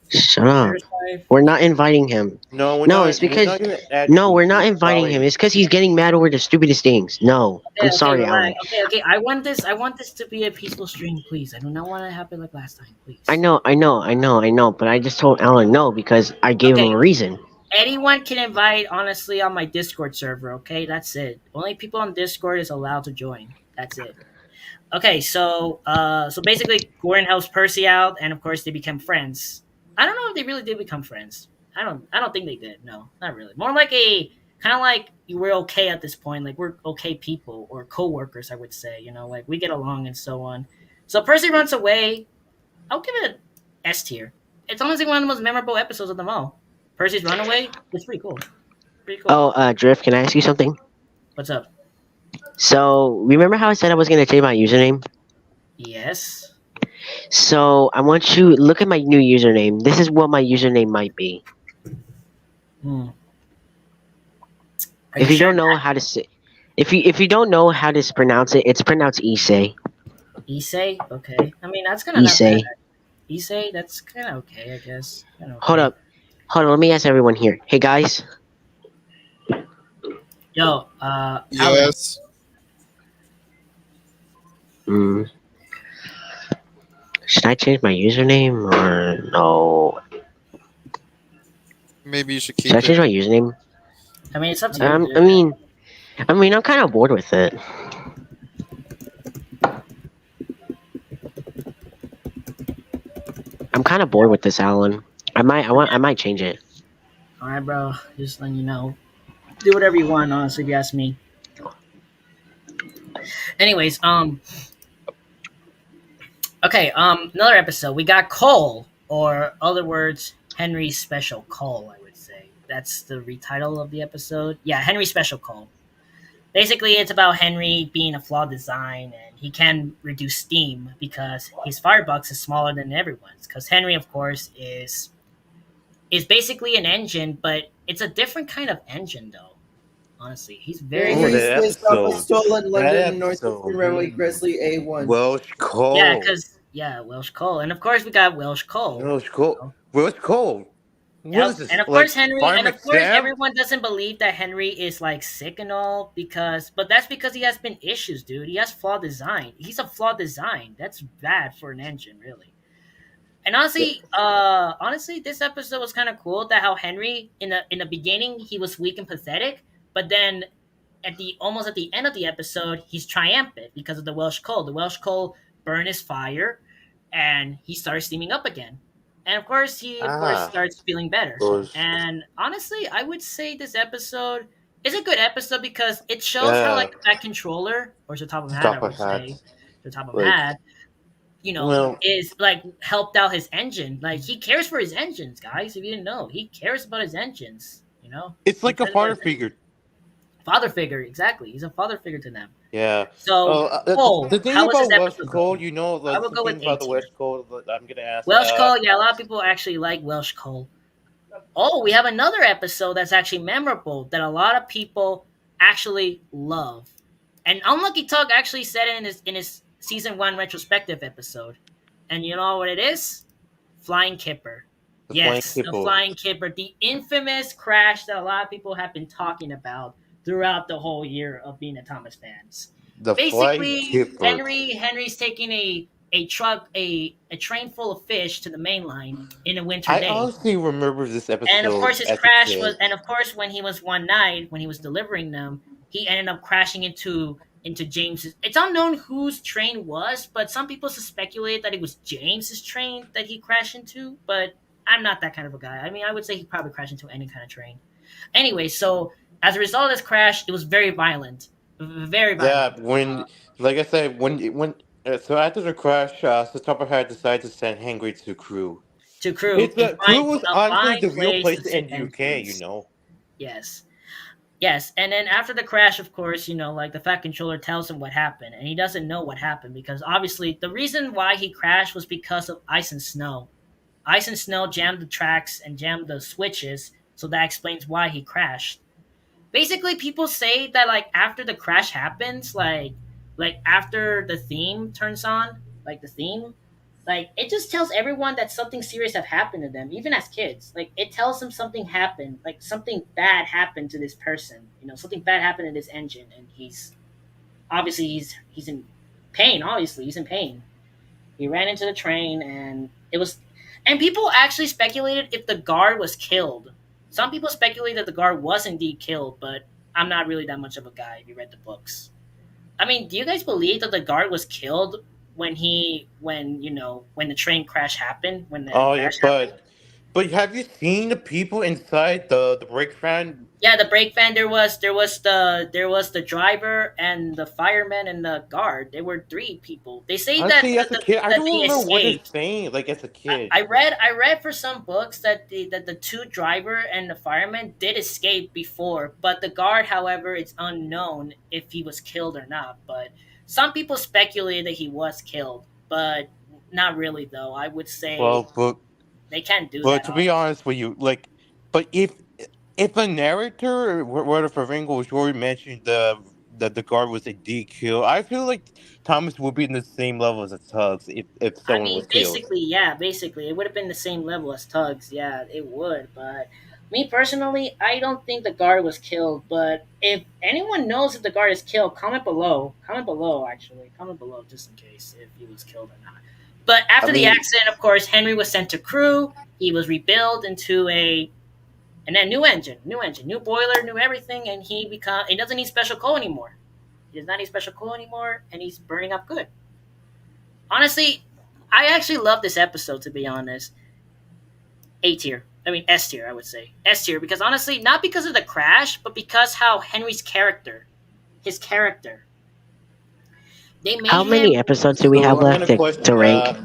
Shut up. There's 5. We're not inviting him. No, we're No, not, it's because- we're not gonna add No, we're people. not inviting Sorry. him. It's because he's getting mad over the stupidest things. No, I'm sorry, relax. Alan. Okay. I want this to be a peaceful stream, please. I do not want it to happen like last time, please. I know, but I just told Alan no because I gave him Okay. a reason. Anyone can invite, honestly, on my Discord server, okay? That's it. Only people on Discord is allowed to join. That's it. Okay, so basically Gordon helps Percy out, and of course they become friends. I don't know if they really did become friends. I don't think they did. No, not really. More like kind of like we're okay at this point. Like we're okay people or co-workers, I would say. Like we get along and so on. So Percy runs away. I'll give it an S tier. It's honestly one of the most memorable episodes of them all. Percy's runaway. It's pretty cool. Pretty cool. Oh, Drift, can I ask you something? What's up? So, remember how I said I was gonna change my username? Yes. So, I want you look at my new username. This is what my username might be. Hmm. Are If you you sure don't know that how to say, if you don't know how to pronounce it, it's pronounced Issei. Issei? Okay. I mean, that's kind of not bad. Issei. Issei, that's kind of okay, I guess. Kind of Hold okay. up, hold on. Let me ask everyone here. Hey guys. Yo, Alan, Yes. Mm, should I change my username or no? Maybe you should Should I keep it. change my username? I mean, it's up to you, Um, dude. I mean, I mean, I'm kind of bored with it. I'm kind of bored with this, Alan. I might change it. All right, bro. Just letting you know. Do whatever you want, honestly, if you ask me. Anyways, okay, another episode. We got Cole, or other words, Henry's Special Cole, I would say. That's the retitle of the episode. Yeah, Henry Special Cole. Basically, it's about Henry being a flawed design, and he can reduce steam because his firebox is smaller than everyone's. Because Henry, of course, is basically an engine, but it's a different kind of engine, though. Honestly, he's very, Henry very that Swiss off a episode. stolen That London and Northeastern episode. Railway Gresley A1. Welsh yeah, Cole. because yeah, Welsh Cole, and of course we got Welsh Cole. Welsh Cole. Welsh Cole. What Yep. is this? And of course Like Henry and Fireman of course Sam? everyone doesn't believe that Henry is like sick and all but that's because he has been issues, dude. He has flawed design. He's a flawed design. That's bad for an engine, really. And honestly, this episode was kind of cool that how Henry in the beginning he was weak and pathetic, but then at the end of the episode, he's triumphant because of the Welsh coal. The Welsh coal burned his fire, and he started steaming up again. And of course, he of course Ah, starts feeling better. those. And honestly, I would say this episode is a good episode because it shows how Yeah, like that controller or the top of hat, I stop a would hat. say, the top of Like, hat, well, is like helped out his engine. Like he cares for his engines, guys. If you didn't know, he cares about his engines. it's He like a cares about father his engines. figure. Father figure, exactly. He's a father figure to them. Yeah. So, The thing how was this about Welsh episode Cole, going? I like will the go with thing A about the Welsh tier. Cole that I'm gonna ask. Welsh Cole, yeah, a lot of people actually like Welsh Cole. Oh, we have another episode that's actually memorable that a lot of people actually love. And Unlucky Tug actually said it in his season 1 retrospective episode. And you know what it is? Flying Kipper. the flying Yes, the hippo. Flying Kipper, the infamous crash that a lot of people have been talking about throughout the whole year of being a Thomas fans. The flying Basically, kipper. Henry's taking a train full of fish to the main line in a winter I day. honestly remember this And of course episode his as a crash was kid. and of course when he was one night when he was delivering them, he ended up crashing into James's. It's unknown whose train was, but some people speculated that it was James's train that he crashed into, but I'm not that kind of a guy. I mean, I would say he probably crashed into any kind of train. Anyway, so as a result of this crash, it was very violent. Very Yeah, violent. when, like I said, so after the crash, Satapa had decided to send Henry to Crew. To Crew, It's Crew was a honestly fine the real place place to sit in UK, engines. Yes. Yes, and then after the crash, of course, like the Fat Controller tells him what happened, and he doesn't know what happened because obviously the reason why he crashed was because of ice and snow. Ice and snow jammed the tracks and jammed the switches, so that explains why he crashed. Basically, people say that like after the crash happens, like after the theme turns on, like the theme, like it just tells everyone that something serious have happened to them, even as kids. Like it tells them something happened, like something bad happened to this person. Something bad happened to this engine, and he's in pain. Obviously, he's in pain. He ran into the train, and people actually speculated if the guard was killed. Some people speculate that the guard was indeed killed, but I'm not really that much of a guy. If you read the books, I mean, do you guys believe that the guard was killed when the train crash happened? When the Oh yeah, crash happened? but have you seen the people inside the brake van? Yeah, the brake van. There was the driver and the fireman and the guard. There were three people. They say that Honestly, as a kid, I that don't they remember what they're escaped. saying. Like as a I, kid. I read I read for some books that the two driver and the fireman did escape before, but the guard, however, it's unknown if he was killed or not. But some people speculate that he was killed, but not really though. I would say Well, but they can't do but that. to be Honestly. honest with you, like, but if if a narrator were to Ringo was already mentioned that the guard was a DQ, I feel like Thomas would be in the same level as Tugs if I someone mean, was killed. basically, it would have been the same level as Tugs. Yeah, it would. But me personally, I don't think the guard was killed. But if anyone knows if the guard is killed, comment below. Comment below, actually. Comment below just in case if he was killed or not. But I after the mean, accident, of course, Henry was sent to crew. He was rebuilt into and then new engine, new boiler, new everything, and he doesn't need special coal anymore. He does not need special coal anymore, and he's burning up good. Honestly, I actually love this episode. To be honest, A tier. I mean S tier. I would say S tier because honestly, not because of the crash, but because how Henry's character, his character, they made How him. many episodes do we so have I got left a question. to rank?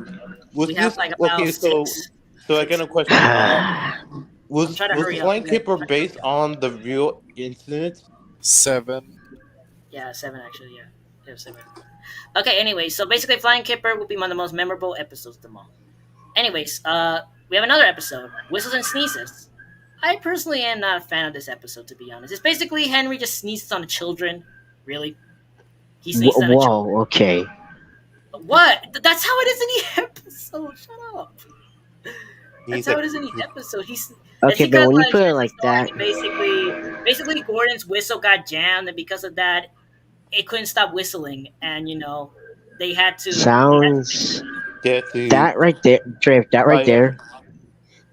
Was We have this like about okay? six. So I got a question. I'm trying to Was hurry up. Flying Kipper based on the real incident? 7. Yeah, 7 actually. Yeah, 7. Okay. Anyway, so basically, Flying Kipper will be one of the most memorable episodes of them all. Anyways, we have another episode, Whistles and Sneezes. I personally am not a fan of this episode, to be honest. It's basically Henry just sneezes on the children. Really? He sneezes on the children. Whoa, okay. What? That's how it is in the episode. Shut up. That's He's how like, it is in the episode. It's Okay, but because, when you like, put it here's the like story. that, Basically, Gordon's whistle got jammed, and because of that, it couldn't stop whistling, and they had to. sounds Jesse. that right there, Drift. That right Oh, yeah. there.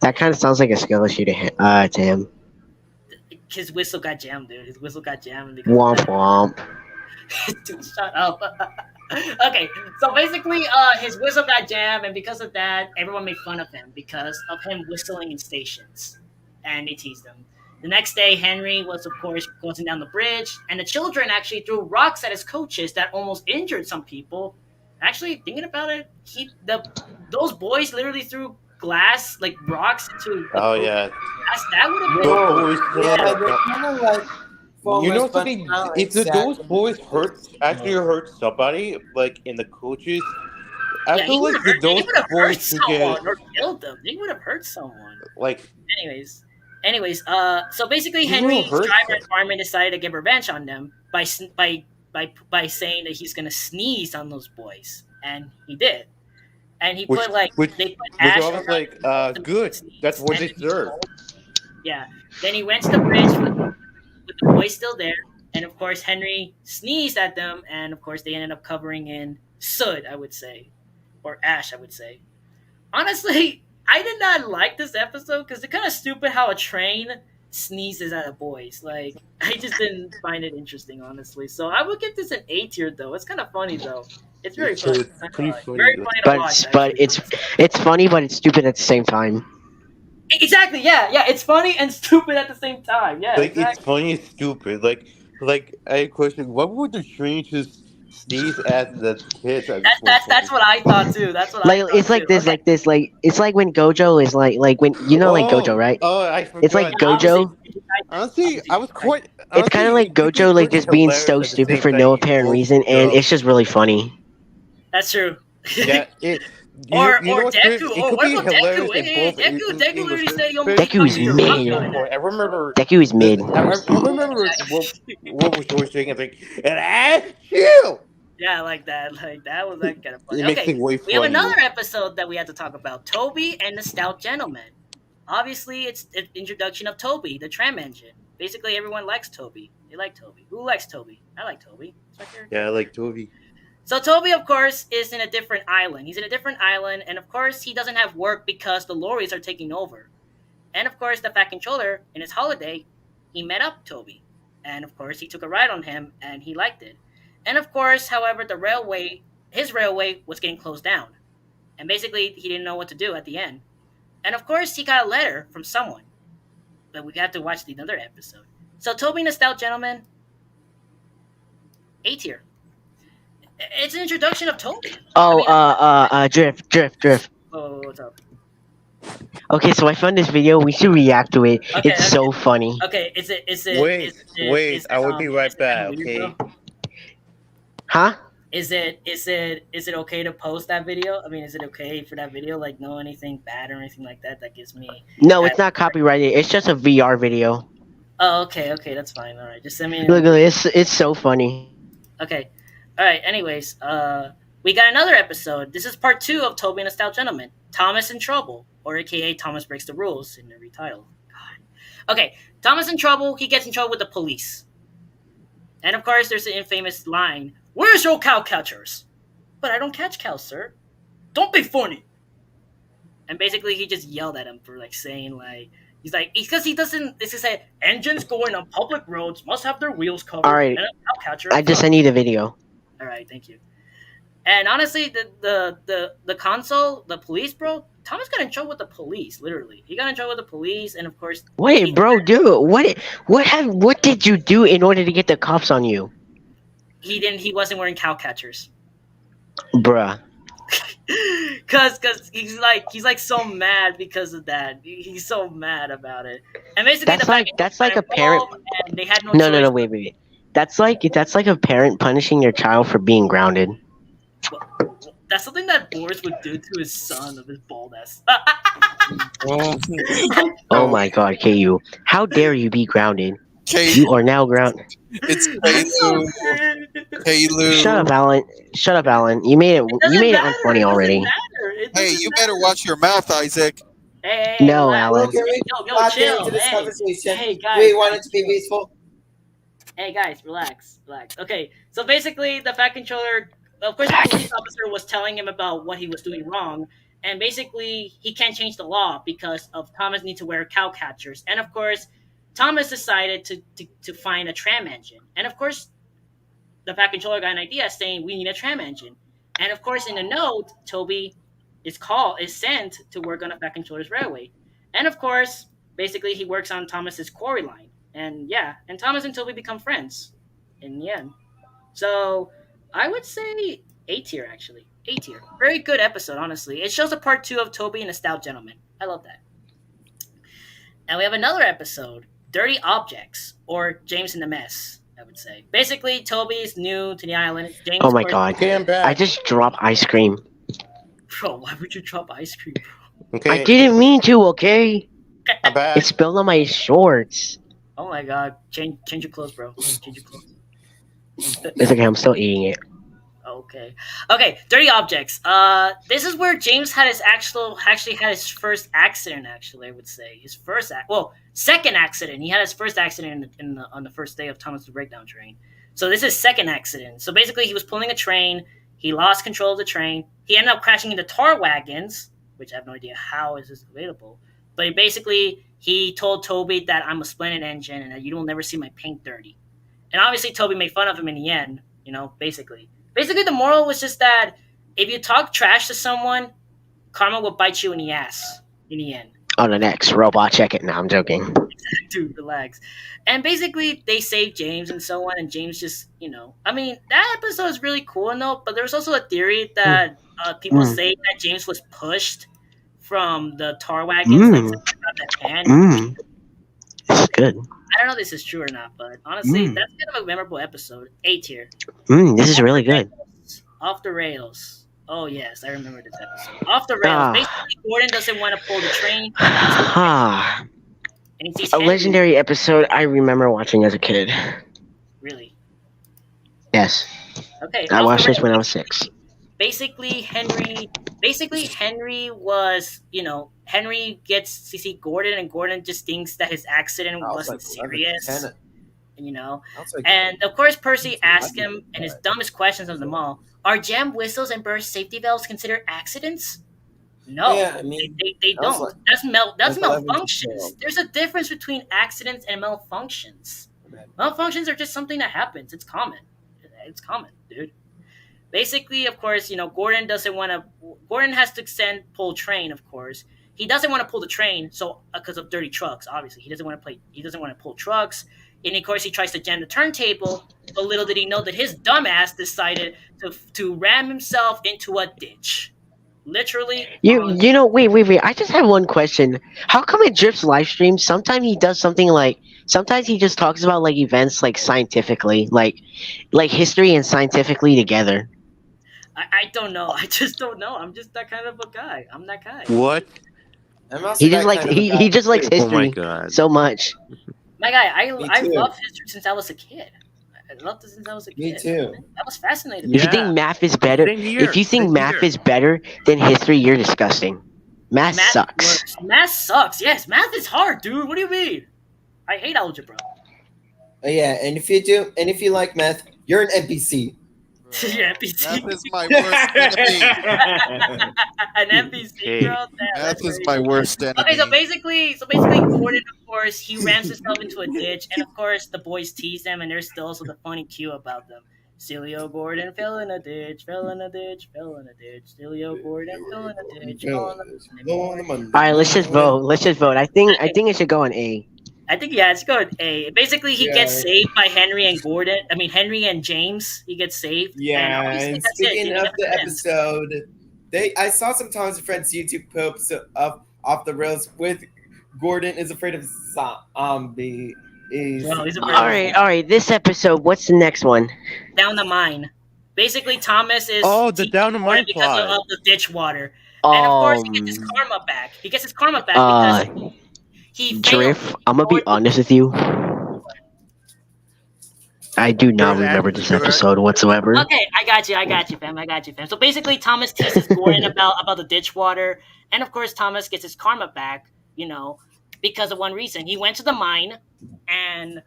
That kind of sounds like a skill issue to him. His whistle got jammed, dude. His whistle got jammed. And because Womp of that, womp. dude, shut up. Okay, so basically, his whistle got jammed, and because of that, everyone made fun of him because of him whistling in stations, and they teased him. The next day, Henry was, of course, crossing down the bridge, and the children actually threw rocks at his coaches that almost injured some people. Actually, thinking about it, those boys literally threw glass, like rocks, into the Oh coach's yeah. glass. That would have been. Those boys, Yeah, they're kind of like you know formers, but something? not If those exactly. boys actually hurt somebody, like in the coaches, I Yeah, feel like they those would have hurt boys should get someone or killed them. They would have hurt someone. like Anyways, so basically, You will Henry's hurt driver them. and fireman decided to get revenge on them by saying that he's gonna sneeze on those boys, and he did. And he which put like which they put which ash I was around like, them to good. sneeze, That's what and they then he deserve. told- Yeah. Then he went to the bridge with the boys still there, and of course Henry sneezed at them, and of course they ended up covering in soot, I would say, or ash, I would say. Honestly, I did not like this episode because it's kind of stupid how a train sneezes at a boys. Like, I just didn't find it interesting, honestly. So I would give this an A tier, though. It's kind of funny, though. It's very funny. It's pretty funny. Very funny to But watch. but actually. it's funny, but it's stupid at the same time. Exactly. Yeah. It's funny and stupid at the same time. Yeah. Like Exactly. it's funny and stupid. Like I question, what would the train just sneeze at the kids at That's what I thought too. That's what I Like thought it's like too. this, Okay. like this, like it's like when Gojo is like when you know like Gojo, right? Oh, I forgot. It's like Yeah, Gojo. Honestly, I was quite. It's kind of like Gojo, like just being so stupid for no apparent reason, and it's just really funny. That's true. Yeah, it. Or you know what's Deku. crazy? Oh, It could what be about hilarious Deku? in Hey, both Deku English literally and said, "Yo, Spanish. Deku's your mid. manga." I remember. Deku is mid. I remember what was George saying. I think, and ask you. Yeah, like that. Like that was like kind of funny. It makes Okay, it way we have funnier. another episode that we have to talk about: Toby and the Stout Gentleman. Obviously, it's the introduction of Toby, the tram engine. Basically, everyone likes Toby. They like Toby. Who likes Toby? I like Toby. It's my character. Yeah, like Toby. So Toby, of course, is in a different island. He's in a different island, and of course, he doesn't have work because the lorries are taking over. And of course, the Fat Controller, in his holiday, he met up Toby. And of course, he took a ride on him, and he liked it. And of course, however, his railway was getting closed down. And basically, he didn't know what to do at the end. And of course, he got a letter from someone. But we have to watch the other episode. So Toby and the Stout Gentleman, A tier. It's an introduction of Toby. Oh, drift. Oh, what's up? Okay, so I found this video. We should react to it. Okay, It's so funny. Okay, is it? Wait, is it, I will be right is it back. weird, Okay. bro? Huh? Is it okay to post that video? I mean, is it okay for that video? Like, no anything bad or anything like that? That gives me. No, it's not copyrighted. It's just a VR video. Oh, okay, that's fine. All right, just send me. Look, it's so funny. Okay. All right. Anyways, we got another episode. This is part 2 of Toby and the Stout Gentleman. Thomas in Trouble, or AKA Thomas Breaks the Rules in every title. God. Okay, Thomas in trouble. He gets in trouble with the police, and of course, there's the infamous line: "Where's your cow catchers?" But I don't catch cows, sir. Don't be funny. And basically, he just yelled at him for like saying like. He's like, because he doesn't. It's just say engines going on public roads must have their wheels covered. All right, And a cow catcher. I just sent you the video. All right, thank you. And honestly, the console, the police, bro. Thomas got in trouble with the police. Literally, he got in trouble with the police, and of course, Wait, bro, dude, what did you do in order to get the cops on you, he didn't. He wasn't wearing cow catchers. bruh? Cause he's like so mad because of that. He's so mad about it. And basically, That's like a parent. And they had no. No, choice. wait. That's like a parent punishing their child for being grounded. That's something that Boris would do to his son of his bald ass. Oh my God, KU! How dare you be grounded? K- You are now grounded. it's Kalu. Shut up, Alan. You made it unfunny already. Hey, you better watch your mouth, Isaac. Hey, No, relax. Alan. Can we Yo, not get chill. into this Hey, conversation? hey, guys. We want it to be peaceful. Hey guys, relax. Okay, so basically, the Fat Controller, of course, the police officer was telling him about what he was doing wrong, and basically, he can't change the law because of Thomas needs to wear cow catchers, and of course, Thomas decided to find a tram engine, and of course, the Fat Controller got an idea saying we need a tram engine, and of course, in a note, Toby is sent to work on a Fat Controller's railway, and of course, basically, he works on Thomas's quarry line. And yeah, and Thomas and Toby become friends in the end. So I would say A tier, actually. A tier. Very good episode, honestly. It shows a part 2 of Toby and a Stout Gentleman. I love that. And we have another episode, Dirty Objects, or James in the Mess, I would say. Basically, Toby is new to the island. James Oh my God! Okay, I'm back. I just dropped ice cream. Bro, why would you drop ice cream? Okay, I didn't mean to. Okay, I'm back. it spilled on my shorts. Oh my god. Change your clothes, bro. Change your clothes. It's okay. I'm still eating it. Okay. Okay, Dirty Objects. This is where James had his actually had his first accident. Actually, I would say his second accident. He had his first accident on the first day of Thomas the Breakdown Train. So this is second accident. So basically, he was pulling a train. He lost control of the train. He ended up crashing into tar wagons, which I have no idea how is this available. But basically, he told Toby that I'm a splendid engine and that you will never see my paint dirty. And obviously, Toby made fun of him in the end. You know, basically. Basically, the moral was just that if you talk trash to someone, karma will bite you in the ass in the end. On the next robot, check it. No, I'm joking. Dude, relax. And basically, they saved James and so on, and James just, I mean, that episode is really cool and all, but there's also a theory that people say that James was pushed from the tar wagons, like that pan. It's good. I don't know if this is true or not, but honestly, that's kind of a memorable episode. A tier. This is really good. Off the rails. Oh yes, I remember this episode. Off the rails. Basically, Gordon doesn't want to pull the train. And he sees A Henry. legendary episode I remember watching as a kid. Really? Yes, Okay. I Off watched the this when I Rails. was 6. Basically, Henry was, Henry gets to see Gordon, and Gordon just thinks that his accident wasn't serious. And of course, Percy asks him, and his dumbest questions of them all: Are jam whistles and burst safety valves considered accidents? No, Yeah, I mean, they that's don't. like- That's 11 to malfunctions. 12. There's a difference between accidents and malfunctions. Malfunctions are just something that happens. It's common. It's common, dude. Basically, of course, Gordon doesn't want to. Gordon has to pull train. Of course, he doesn't want to pull the train. So because of dirty trucks, obviously, he doesn't want to play. He doesn't want to pull trucks. And of course, he tries to jam the turntable. But little did he know that his dumbass decided to ram himself into a ditch. Literally. Wait. I just have one question. How come it drips live stream? Sometimes he does something like. Sometimes he just talks about like events like scientifically, like history and scientifically together. I don't know. I just don't know. I'm just that kind of a guy. I'm that guy. What? I'm also He just that likes kind of a guy. he just likes Oh my history god. so much. My guy, Me I too. love history since I was a kid. I loved it since I was a Me kid. too. I was fascinated If by you it. think Yeah. math is better, Same here. if you think Same math here. is better than history, you're disgusting. Math Math sucks. works. Math sucks. Yes, math is hard, dude. What do you mean? I hate algebra. Yeah, and if you like math, you're an NPC. Yeah, Bro, NPC. math is my worst enemy. An NPC, bro. Okay. Damn, that's Math is crazy. my worst Okay, enemy. so basically, Gordon, of course, he rams himself into a ditch, and of course, the boys tease him, and there's still also the funny cue about them. Celio Gordon fell in a ditch, fell in a ditch, fell in a ditch. Celio Gordon fell in a ditch on the Monday morning. All right, let's just vote. Let's just vote. I think it should go on A. I think yeah, it's good. A basically he gets Yeah. saved by Henry and Gordon. I mean Henry and James. He gets saved. And Yeah, obviously and that's it. speaking You of know, the that's ends. episode, I saw some Thomas and Friends YouTube posts of off the rails with Gordon is afraid of zombie. Well, he's a All right. This episode. What's the next one? down the mine. Basically, Thomas is Oh, the teaching down the Gordon mine because plot. of the ditch water, and of course he gets his karma back. He gets his karma back because he failed. Drift. I'm gonna be honest with you. I do not Sure, remember this sure. episode whatsoever. Okay, I got you, fam. So basically, Thomas teases Gordon about the ditch water, and of course, Thomas gets his karma back. You know, because of one reason. He went to the mine, and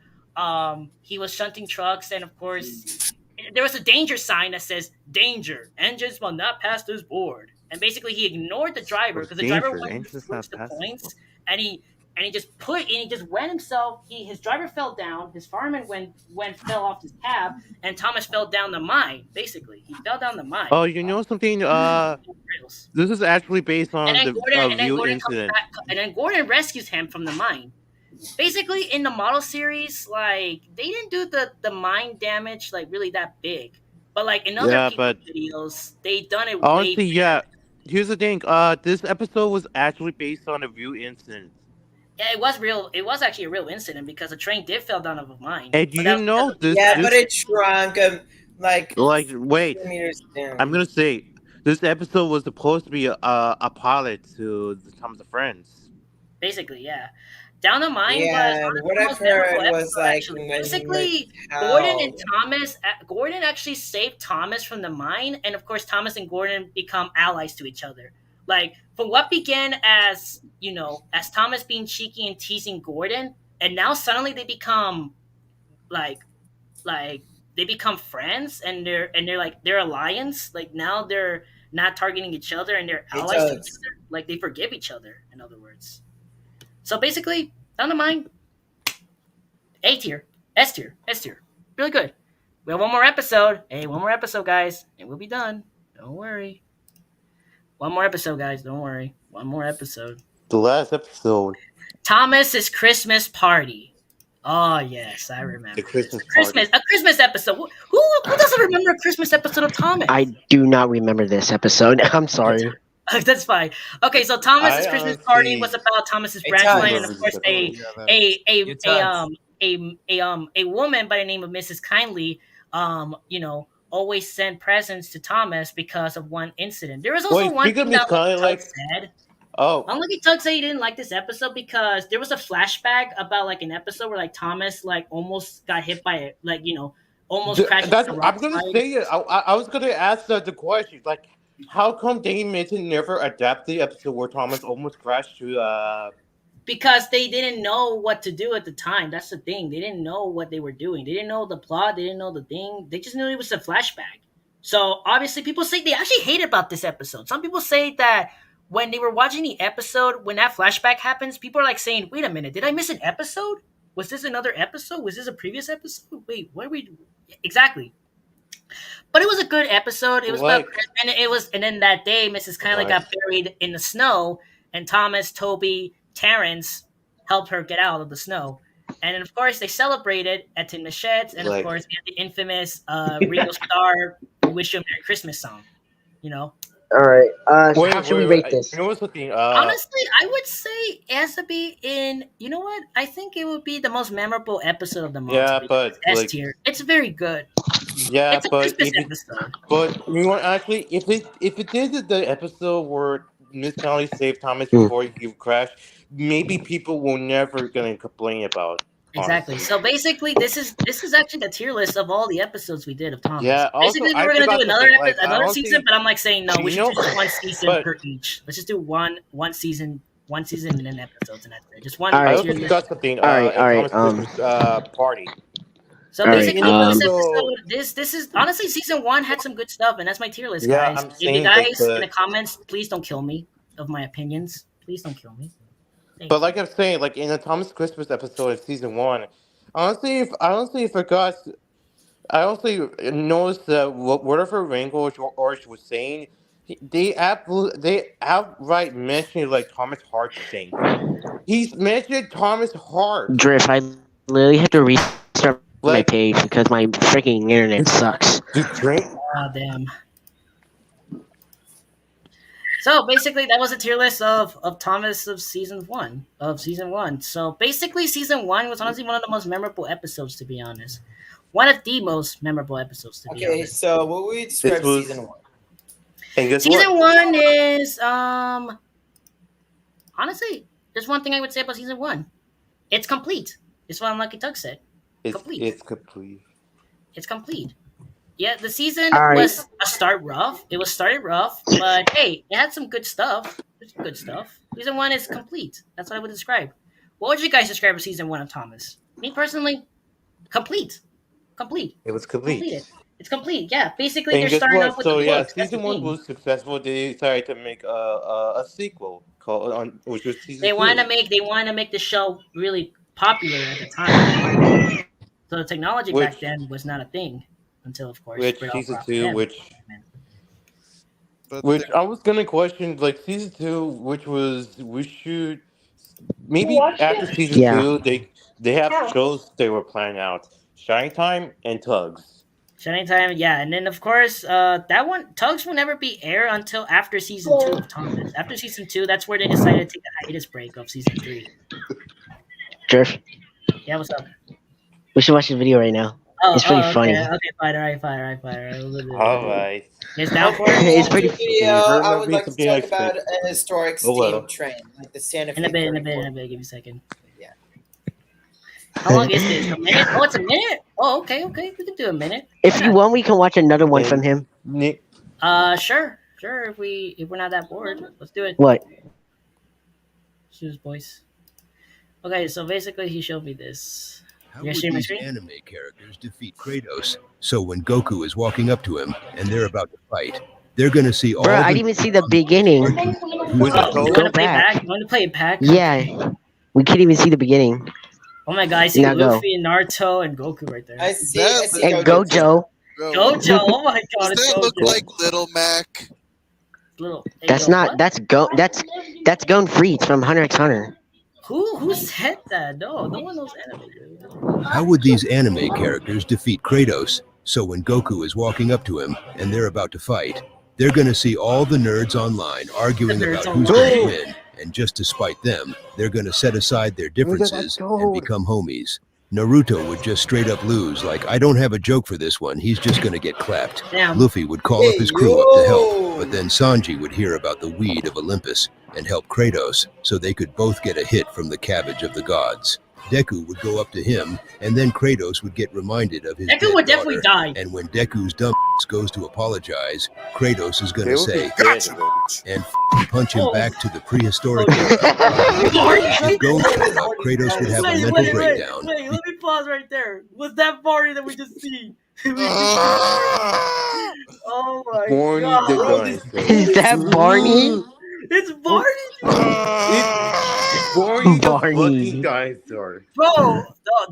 he was shunting trucks, and of course, there was a danger sign that says "Danger! Engines will not pass this board." And basically, he ignored the driver because the driver Danger, wanted to engines switch not the pass this points, and he just went himself. His driver fell down. His fireman fell off his cab, and Thomas fell down the mine. Basically, he fell down the mine. Oh, you know something? Rails. This is actually based on And then the Gordon real comes incident. back, and then Gordon rescues him from the mine. Basically, in the model series, like they didn't do the mine damage like really that big, but like in other Yeah, people's but videos, they done it honestly, way. yeah. Here's the thing. This episode was actually based on a real incident. Yeah, it was real. It was actually a real incident because a train did fell down of a mine. And do But that you was know because of- this? Yeah, this but it shrunk like wait. 2 meters down. I'm gonna say this episode was supposed to be a pilot to the Thomas of Friends. Basically, yeah. Down the mine Yeah, was and honestly what the I've most memorable heard was episode, like actually. when he Basically, went Gordon and out. Thomas, Gordon actually saved Thomas from the mine, and of course, Thomas and Gordon become allies to each other. Like from what began as as Thomas being cheeky and teasing Gordon, and now suddenly they become like like they become friends, and they're like they're alliance. Like now they're not targeting each other, and they're It allies to each does. other. Like they forgive each other. In other words. So basically, down the mine, A tier, S tier, S tier. Really good. We have one more episode. Hey, one more episode, guys, and we'll be done. Don't worry. One more episode, guys. Don't worry. One more episode. The last episode, Thomas's Christmas party. Oh yes, I remember. the Christmas Christmas, party. a Christmas episode. Who doesn't remember a Christmas episode of Thomas? I do not remember this episode. I'm sorry. That's fine. Okay, so Thomas's I Christmas honestly- party was about Thomas's It branch does. line, and of course Yeah, that- It does. a woman by the name of Mrs. Kindly, always sent presents to Thomas because of one incident. There was also Wait, one speaking of thing Miss that Kindly, Tug like- said. Oh, Unlucky Tug said he didn't like this episode because there was a flashback about like an episode where like Thomas like almost got hit by almost crashed. that's. into a I'm rock gonna slide. say it. I was gonna ask the question. Like, how come Dane Minton never adapted the episode where Thomas almost crashed to Because they didn't know what to do at the time. That's the thing. They didn't know what they were doing. They didn't know the plot. They didn't know the thing. They just knew it was a flashback. So obviously, people say they actually hate about this episode. Some people say that when they were watching the episode, when that flashback happens, people are like saying, "Wait a minute, did I miss an episode? Was this another episode? Was this a previous episode? Wait, what are we?" Exactly. But it was a good episode. It was about, and then that day, Mrs. Kindly Right. got buried in the snow, and Thomas, Toby, Terrence helped her get out of the snow. And then, of course, they celebrated at Tin Machettes, and of Like- course, we had the infamous Ringo Starr "Wish You a Merry Christmas" song. You know, All right. Wait, How should we wait, rate this? You know what's the thing? honestly, I would say it has to be in. You know what? I think it would be the most memorable episode of the month. Yeah, but S like, tier. It's very good. yeah, It's a but Christmas if it, episode. but you know, actually, if it did the episode where Miss Connolly saved Thomas Hmm. before he crashed, maybe people will never gonna complain about. Exactly. So basically, this is actually the tier list of all the episodes we did of Thomas. Yeah, also, Basically, we I were gonna forgot do another something, like, I another honestly- season, but I'm like saying no. We should You know, do just one season but- per each. Let's just do one season and then episodes, and that's it. Just one All I right. also tier list. forgot something. Alright, in alright, Thomas Christmas party. So All right, basically, this so- episode, this is honestly season 1 had some good stuff, and that's my tier list, Yeah, guys. I'm If you saying, guys like, in the comments, please don't kill me of my opinions. Please don't kill me. Thank But you. like I'm saying, like in the Thomas Christmas episode of season 1, I honestly forgot. I honestly noticed that whatever Rango Orange was saying, they outright mentioned like Thomas Hart's thing. He's mentioned Thomas Hart. Drift, I literally have to restart my Like, page because my freaking internet sucks. dude, drink. Ah, damn. So basically, that was a tier list of Thomas of season one. So basically, season 1 was honestly one of the most memorable episodes, to be honest. One of the most memorable episodes, to be Okay, honest. so what would we describe This was- season 1? And guess Season what? 1 is honestly, there's one thing I would say about season 1. It's complete. It's what Unlucky Tug said. complete. It's complete. It's complete. Yeah, the season All right. was rough. It was started rough, but hey, it had some good stuff. There's some good stuff. Season 1 is complete. That's what I would describe. What would you guys describe as season 1 of Thomas? Me personally, complete. Complete. It was complete. Completed. It's complete. Yeah, basically And they're guess starting what? off with So the yeah, book. That's the season 1 thing. was successful. They decided to make a sequel called which was season They 2. want to make the show really popular at the time. So the technology back Which- then was not a thing until, of course, Which Brett season Alcroft 2, came. But which I was gonna question, like season 2, which was we should maybe after season Yeah. 2 they have shows they were planning out, Shine Time and Tugs. Shining Time, yeah, and then of course, that one Tugs will never be aired until after season 2 of Thomas. After season 2, that's where they decided to take a hiatus break of season 3. Drift, Yeah, what's up? we should watch this video right now. It's pretty okay, funny. Okay, fine, alright. All right. It's down for it. It's pretty. Video, Remember I would me like to something talk like about that. a historic Oh, well. steam train, like the Santa Fe. In a bit. 34. Give me a second. Yeah. How long is this? A minute? Oh, it's a minute. Oh, okay. We can do a minute. If you want, we can watch another one from him. Nick, Sure. If we're not that bored, let's do it. What? Shoes, boys. Okay, so basically, he showed me this. How You would see my these screen? anime characters defeat Kratos? So when Goku is walking up to him and they're about to fight, they're gonna see all Bro, I the didn't even see the beginning. with the You code, want Go to play back. back? You want to play it back? Yeah, we can't even see the beginning. Oh my god, I see Now go. Luffy and Naruto and Goku right there. I see. That- I see And Gojo. Gojo. Gojo, oh my god, Does it's that look Gojo. like Little Mac? Little. Hey, That's yo, not. what? That's Gon Freeze from Hunter x Hunter. Who said that? No one knows anime. Dude. How would these anime characters defeat Kratos? So when Goku is walking up to him and they're about to fight, they're gonna see all the nerds online arguing The nerds about who's online. gonna win, and just to spite them, they're gonna set aside their differences and become homies. Naruto would just straight up lose, like, I don't have a joke for this one, he's just gonna get clapped. Damn. Luffy would call up his crew up to help, but then Sanji would hear about the weed of Olympus and help Kratos, so they could both get a hit from the cabbage of the gods. Deku would go up to him, and then Kratos would get reminded of his Deku dead would definitely daughter. die. And when Deku's dumb goes to apologize, Kratos is they gonna will be say, dead. and punch him Oh. back to the prehistoric era. If Goku showed up, Kratos would have a mental breakdown. Wait, let me pause right there. Was that Barney that we just seen? Ah! Oh my Barney god. the dinosaur. Is that Barney? It's Barney, Barney the Barney. fucking dinosaur. bro. No,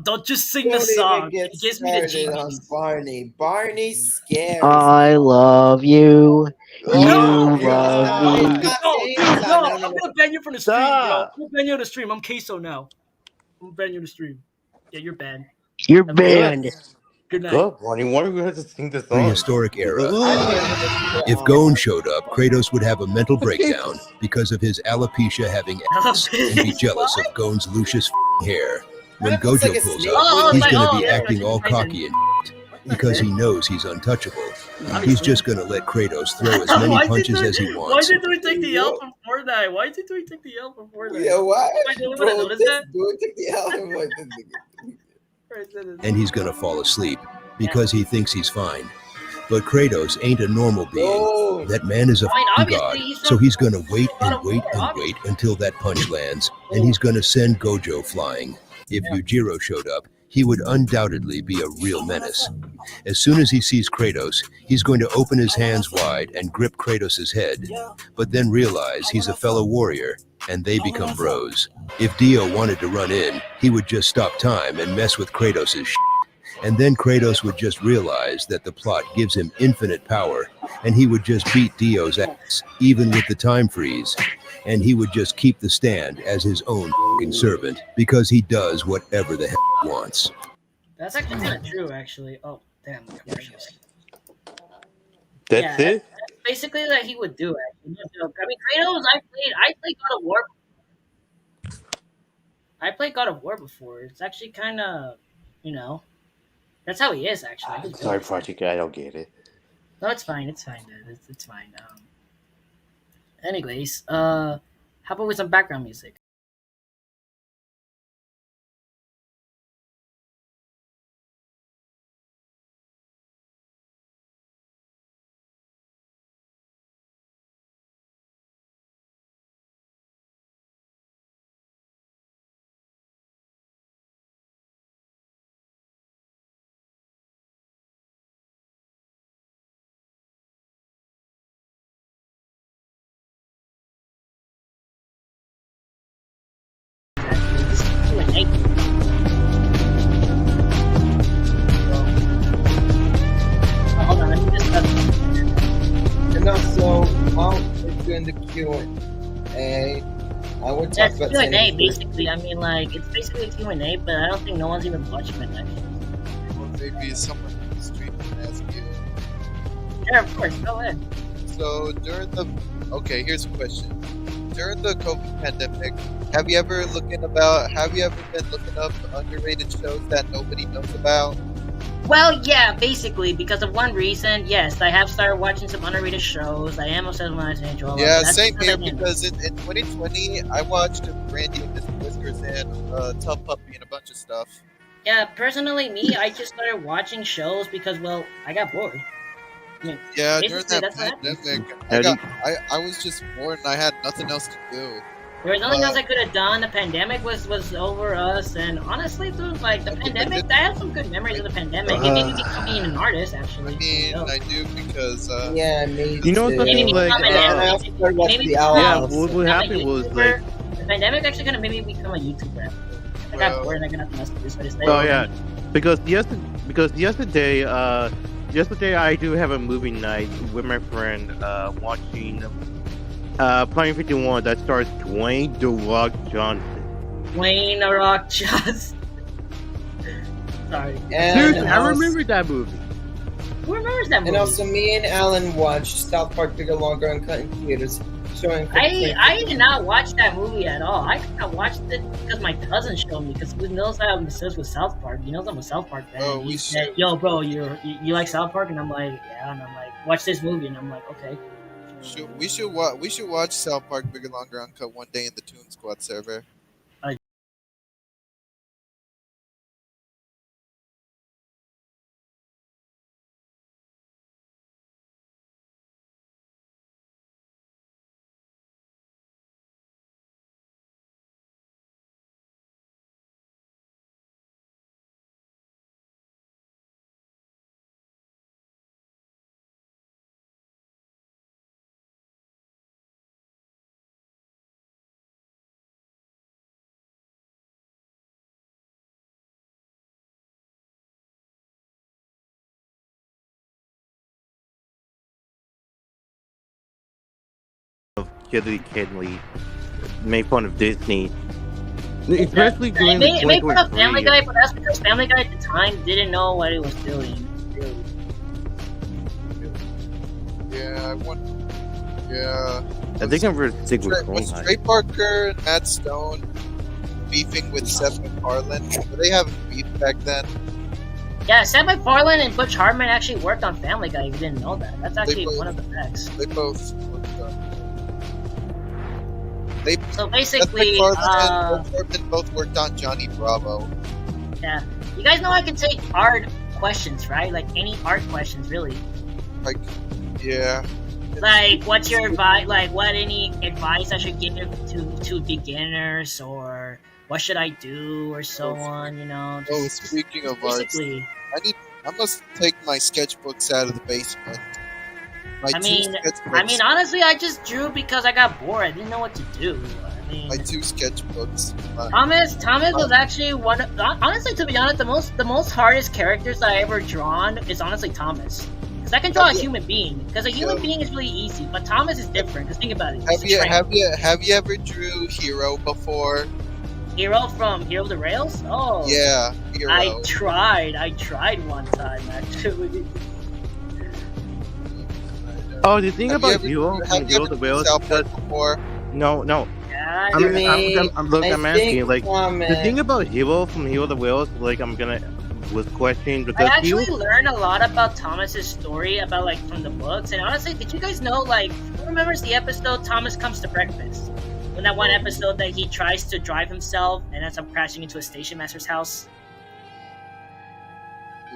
don't just sing the Don't even song. get It gives me the started on GGs. Barney. Barney scares. I love you. You No. love me. No, dude, no, I'm gonna ban you from the stream, bro. Stop. I'm gonna ban you on the stream. I'm Queso now. I'm gonna ban you on the stream. Yeah, you're banned. You're banned. Good night. God, Barney, why do we have to sing this song? Prehistoric era. I If Gon showed up, Kratos would have a mental breakdown because of his alopecia having ass and be jealous of Gon's luscious hair. When That looks Gojo like a pulls snake. up, Oh, he's like, going oh, to be yeah, acting all Tyson. cocky and because he knows he's untouchable. He's Obviously. just going to let Kratos throw as many punches as he Why wants. did we take the L from Fortnite? Why did we take the L from Fortnite? Yeah, why? Wait, did Bro, notice this that? dude took the album. and he's gonna fall asleep because he thinks he's fine. But Kratos ain't a normal being. Oh, That man is a I mean, f***ing obviously, god, he's so from he's gonna wait God and of wait War, and obviously. wait until that punch lands, and he's gonna send Gojo flying. If Yujiro showed up, he would undoubtedly be a real menace. As soon as he sees Kratos, he's going to open his hands wide and grip Kratos' head, but then realize he's a fellow warrior, and they become bros. If Dio wanted to run in, he would just stop time and mess with Kratos' shit. And then Kratos would just realize that the plot gives him infinite power, and he would just beat Dio's ass, even with the time freeze. And he would just keep the stand as his own f***ing servant, because he does whatever the hell he wants. That's actually kind of true, actually. Oh, damn, commercials. That's Yeah, it. That's basically that he would do. Actually, no joke. I mean, Kratos. I played God of War. I played God of War before. It's actually kind of, you know, that's how he is. Actually, I just Sorry, don't- Project. I don't get it. No, it's fine. It's fine, dude. It's fine. Anyways, how about with some background music? This is Q&A. Oh, hold on, let me just. and also, while we're doing the Q&A, I would talk That's about Q&A, Sandy basically. I mean, like, it's basically a Q&A, but I don't think no one's even watching it. Actually. Or maybe someone on the street can ask you. Yeah, of course. Go ahead. So here's a question. During the COVID pandemic, have you ever been looking up underrated shows that nobody knows about? Well, yeah, basically, because of one reason, yes, I have started watching some underrated shows. I am obsessed with my Angel. Yeah, That's same because here I didn't- because in 2020 I watched Randy and Mr. Whiskers and Tough Puppy and a bunch of stuff. Yeah, personally, me, I just started watching shows because, well, I got bored. Yeah, Basically, during that that's what happened. pandemic, I was just bored and I had nothing else to do. There was nothing else I could have done. The pandemic was over us, and honestly, dude, like the pandemic, I have some good memories of the pandemic. It made me become being an artist, actually. I mean, So, I do because Yeah, me You know too. something, Maybe like, become an and I also started watching maybe the Owl Yeah, House. what become a happened was, YouTuber. like, The pandemic actually kind of made me become a YouTuber. I got Well- bored and I got nothing else to do, so I just Oh yeah, because yesterday I do have a movie night with my friend watching Planet 51 that stars Dwayne The Rock Johnson. Wayne The Rock Johnson. Sorry. And Seriously, I also- remember that movie. Who remembers that movie? And also, me and Alan watched South Park Bigger, Longer, and Cut in Theaters, showing. I did not watch that movie at all. I kind of watched it because my cousin showed me. Because he knows I'm obsessed with South Park. He knows I'm a South Park fan. Oh, He we said, should- "Yo, bro, you like South Park?" And I'm like, "Yeah." And I'm like, "Watch this movie." And I'm like, "Okay." we should watch South Park Bigger Longer Uncut one day in the Toon Squad server. Kidley Kidley made fun of Disney, especially during the It made fun of 2023 Family Guy, but that's because Family Guy at the time didn't know what it was doing. Yeah, I want. Yeah. I think I'm going to stick with Was Chrome Trey Parker and Matt Stone beefing with Seth MacFarlane? Were they having beef back then? Yeah, Seth MacFarlane and Butch Hartman actually worked on Family Guy. If you didn't know that, that's actually both- one of the facts. They both worked on. So Seth basically, MacFarlane and Butch Hartman both worked on Johnny Bravo. yeah. You guys know I can take art questions, right? Like any art questions, really. Like, yeah. Like, what's your advice? Like, what any advice I should give to beginners, or what should I do, or so on? You know. Oh, speaking of arts, basically. I must take my sketchbooks out of the basement. I mean, honestly, I just drew because I got bored. I didn't know what to do. I mean, my 2 sketchbooks. Thomas was actually one. Honestly, to be honest, the most hardest characters that I ever drawn is honestly Thomas. Because I can draw a human being. Because a human being is really easy, but Thomas is different. Because think about it. Have you ever drew Hero before? Hero from Hero the Rails? Oh. Yeah, Hero. I tried one time actually. Oh, the thing Have you about ever- Hero have from you Hero ever the Whales, South because Park before? no. Yeah, I'm, I mean, I'm asking, like, Thomas, the thing about Hero from Hero the Whales, like, was questioning I because he actually learned a lot about Thomas's story about like from the books. And honestly, did you guys know like who remembers the episode Thomas Comes to Breakfast? When that one episode that he tries to drive himself and ends up crashing into a station master's house.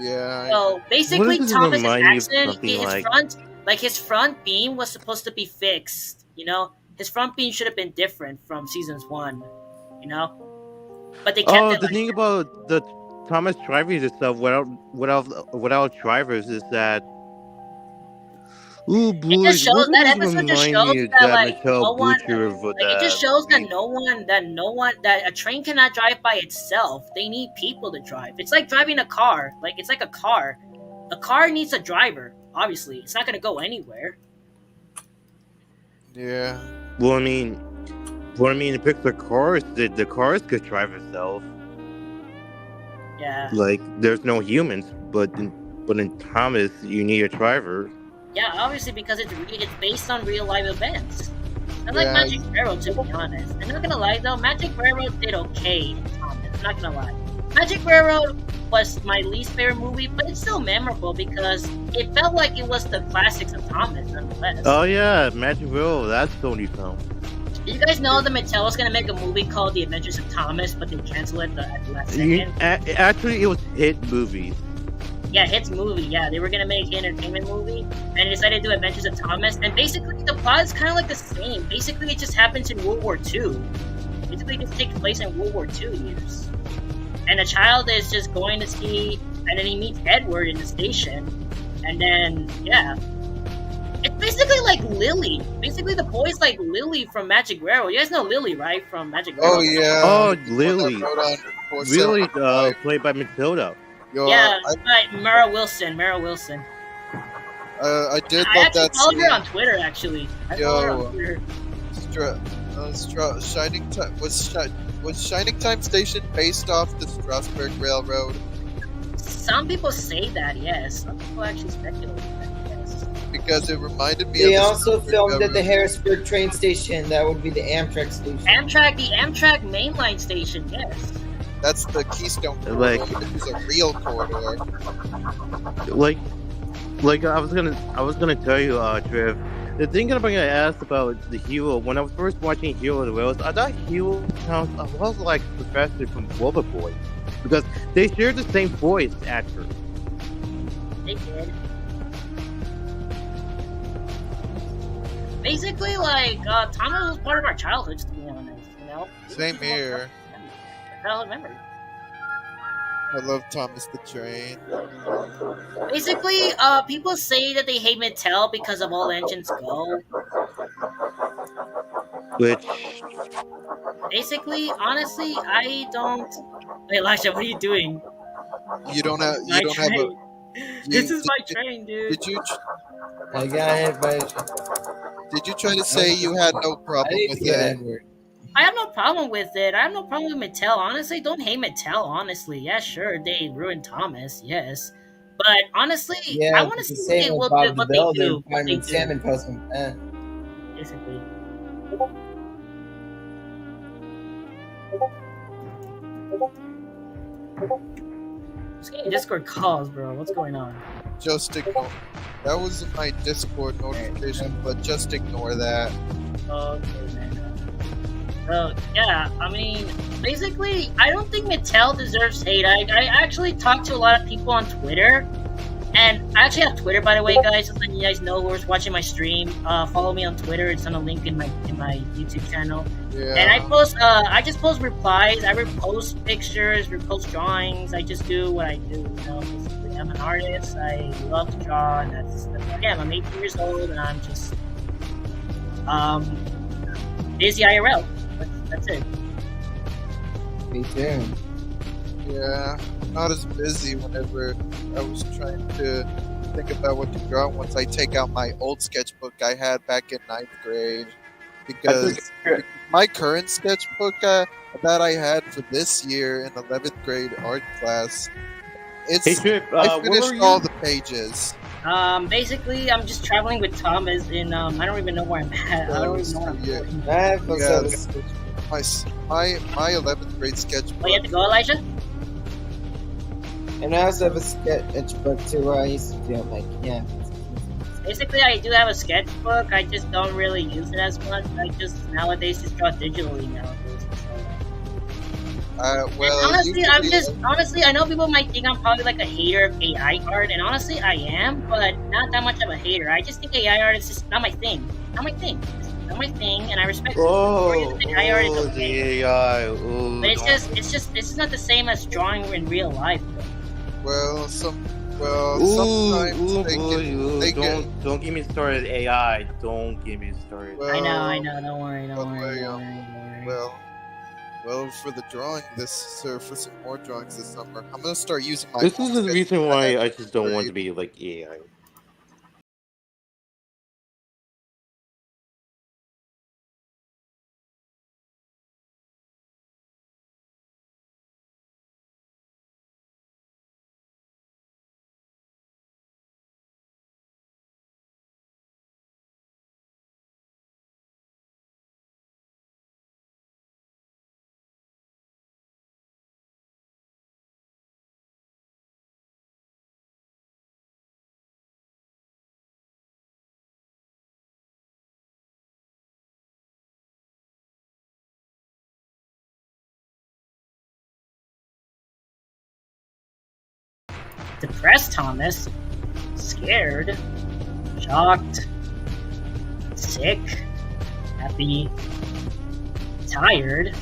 Yeah. So basically, What does it Thomas's remind you of accident, something his front beam was supposed to be fixed. You know, his front beam should have been different from seasons 1. You know, but they kept Oh, it the like thing about the Thomas driving itself without drivers is that. Ooh, boy, it just shows what that does it episode just remind shows me of that that like Mattel no one butcher of like it just shows that a train cannot drive by itself. They need people to drive. It's like driving a car. Like it's like a car. A car needs a driver. Obviously, it's not gonna go anywhere. Yeah. Well, I mean, the Pixar cars, the cars could drive itself. Yeah, Like, there's no humans, but in Thomas, you need a driver. yeah. Obviously, because it's based on real life events. Unlike Yeah. Magic Railroad, to be honest. I'm not gonna lie though, Magic Railroad did okay in Thomas. I'm not gonna lie. Magic Railroad was my least favorite movie, but it's still memorable because it felt like it was the classics of Thomas, nonetheless. Oh yeah, Magic Railroad, that's Sony film. Did you guys know that Mattel was gonna make a movie called The Adventures of Thomas, but they canceled it at the last second? Actually, it was hit movies. Yeah, Hit's movie. Yeah, they were gonna make an entertainment movie, and they decided to do Adventures of Thomas. And basically, the plot is kind of like the same. Basically, it just happens in World War II. Basically, it just takes place in World War II years. And a child is just going to see, and then he meets Edward in the station, and then yeah, it's basically like Lily. Basically, the boy's like Lily from Magic Railroad. You guys know Lily, right? From Magic Railroad. Oh yeah. Oh, The one Lily. that wrote on for Really, 75. played by Matilda. Yo, Yeah, right. Mara Wilson. I did I love actually that followed scene. her on Twitter. Actually, I followed her Yo. on Twitter. Shining Time was Shining Time Station based off the Strasbourg Railroad? Some people say that, yes. Some people actually speculate that, yes. Because it reminded me they of the also Strasbourg filmed at the Railroad. Harrisburg train station. That would be the Amtrak station. The Amtrak mainline station, yes. That's the Keystone Like- Corridor, which is a real corridor. Like I was gonna tell you, Trev. The thing that I asked about the Hero, when I was first watching Hero the Whales, I thought Hero sounds a lot like Professor from Boy, because they share the same voice actor. They did. Basically, like, Thomas was part of our childhoods, to be honest, you know? Same here. That's all I remember. I love Thomas the Train. Basically, people say that they hate Mattel because of All Engines Go. Which Basically, honestly, I don't... Wait, Elijah, what are you doing? You don't have. My You don't have train. a. This is my train, dude. Did you? I got hit by. Did you try to say you had no I problem need with to get it? Edward. I have no problem with it. I have no problem with Mattel. Honestly, don't hate Mattel, honestly. Yeah, sure, they ruined Thomas, yes. But honestly, Yeah, I want to it's the see same what with they, Bob what the they Builder do. and What they Fireman do, Salmon Puzzle. basically. Just getting Discord calls, bro. What's going on? Just ignore. That was my Discord notification, but just ignore that. Okay, man. So yeah, I mean, basically, I don't think Mattel deserves hate. I actually talked to a lot of people on Twitter, and I actually have Twitter, by the way, guys. Just letting you guys know who's watching my stream. Follow me on Twitter. It's on a link in my YouTube channel. Yeah. And I just post replies. I repost pictures, repost drawings. I just do what I do. You know, basically, I'm an artist. I love to draw, and that's yeah. I'm 18 years old, and I'm just busy IRL. That's it. Me too. Yeah, not as busy whenever I was trying to think about what to draw once I take out my old sketchbook I had back in 9th grade. Because my current sketchbook that I had for this year in 11th grade art class, Hey, Trip, I where finished were you? all the pages. Basically, I'm just traveling with Tom. As in, I don't even know where I'm at. I don't even know where I'm Yeah. going. I have Yeah, also this- my 11th grade sketchbook. Oh, you have to go, Elijah? and I also have a sketchbook too where I used to do like Basically, I do have a sketchbook. I just don't really use it as much. I just nowadays just draw digitally nowadays. Well, Honestly, I know people might think I'm probably like a hater of AI art, and honestly, I am, but not that much of a hater. I just think AI art is just not my thing. Not my thing. It's not my thing, and I respect it. Oh, AI art is oh, okay. the AI. Oh, But it's don't- just this is not the same as drawing in real life. well, Ooh, sometimes ooh, they boy, get, ooh, they get, don't get me started. AI. Don't get me started. well, I know. Don't worry, but don't worry, they, don't worry, don't worry. well, for the drawing for some more drawings this summer, I'm gonna start using my. This is the sketchbook reason I why had I in just don't want to grade. be like AI. Depressed Thomas, scared, shocked, sick, happy, tired.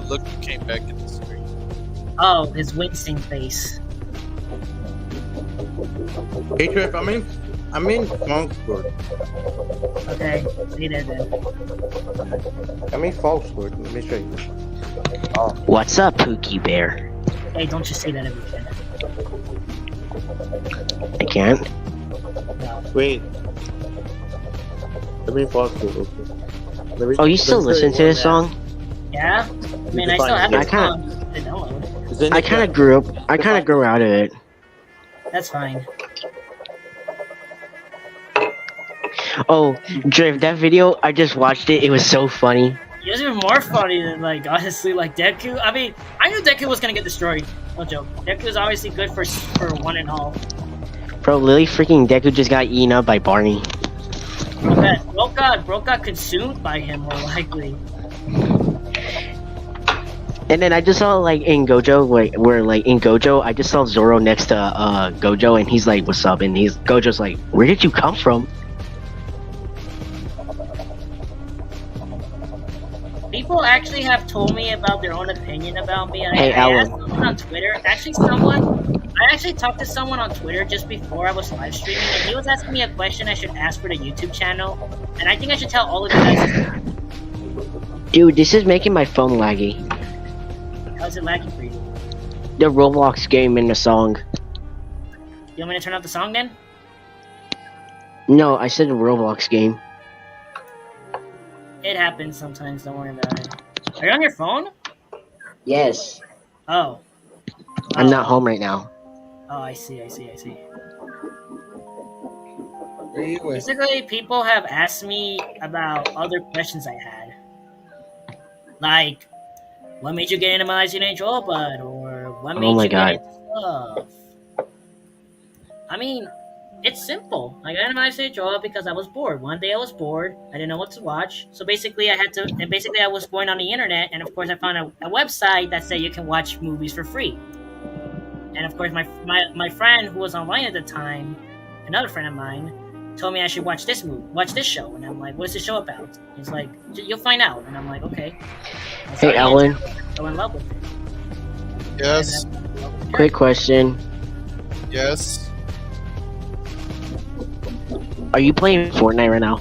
Look who came back in the screen. Oh, his wincing face. Hey, Trip, I'm in Falksport. Okay, see there then. I'm in Falksport. Let me show you. What's up, Pookie Bear? Hey, don't you say that every time. I can't. Wait. I'm in Falksport. Okay. Let me- Oh, you still let me show listen you to one this map. song? Yeah? I mean, I still have I this kinda- song to download. It's in the I kind chat. of grew up. I kind of grew out of it. That's fine. Oh, Drift, that video, I just watched it. It was so funny. It was even more funny than, like, honestly, like, Deku. I mean, I knew Deku was gonna get destroyed. No joke. Deku is obviously good for one and all. Bro, Lily freaking Deku just got eaten up by Barney. Broke got consumed by him, more likely. And then I just saw like in Gojo, where in Gojo, I just saw Zoro next to Gojo, and he's like, "What's up?" And Gojo's like, "Where did you come from?" People actually have told me about their own opinion about me. Hey, I asked Alan. someone on Twitter. I actually talked to someone on Twitter just before I was live streaming, and he was asking me a question I should ask for the YouTube channel, and I think I should tell all of you guys. Dude, this is making my phone laggy. How's it lagging for you? The Roblox game in the song. You want me to turn off the song then? No, I said the Roblox game. It happens sometimes. Don't worry about it. Are you on your phone? Yes. Oh. I'm not home right now. Oh, I see. Where you with? Basically, people have asked me about other questions I had. Like, what made you get into My Teenage Robot? Or what made Oh my you God. get into stuff? I mean, It's simple. Like, I decided to draw it because I was bored. One day I was bored. I didn't know what to watch. So basically, I was going on the internet, and of course, I found a website that said you can watch movies for free. And of course, my friend who was online at the time, another friend of mine, told me I should watch this show. And I'm like, what's the show about? He's like, you'll find out. And I'm like, okay. And so Hey, Ellen. I fell in love with it. Yes. And I fell in love with the Quick question: Yes. Are you playing Fortnite right now?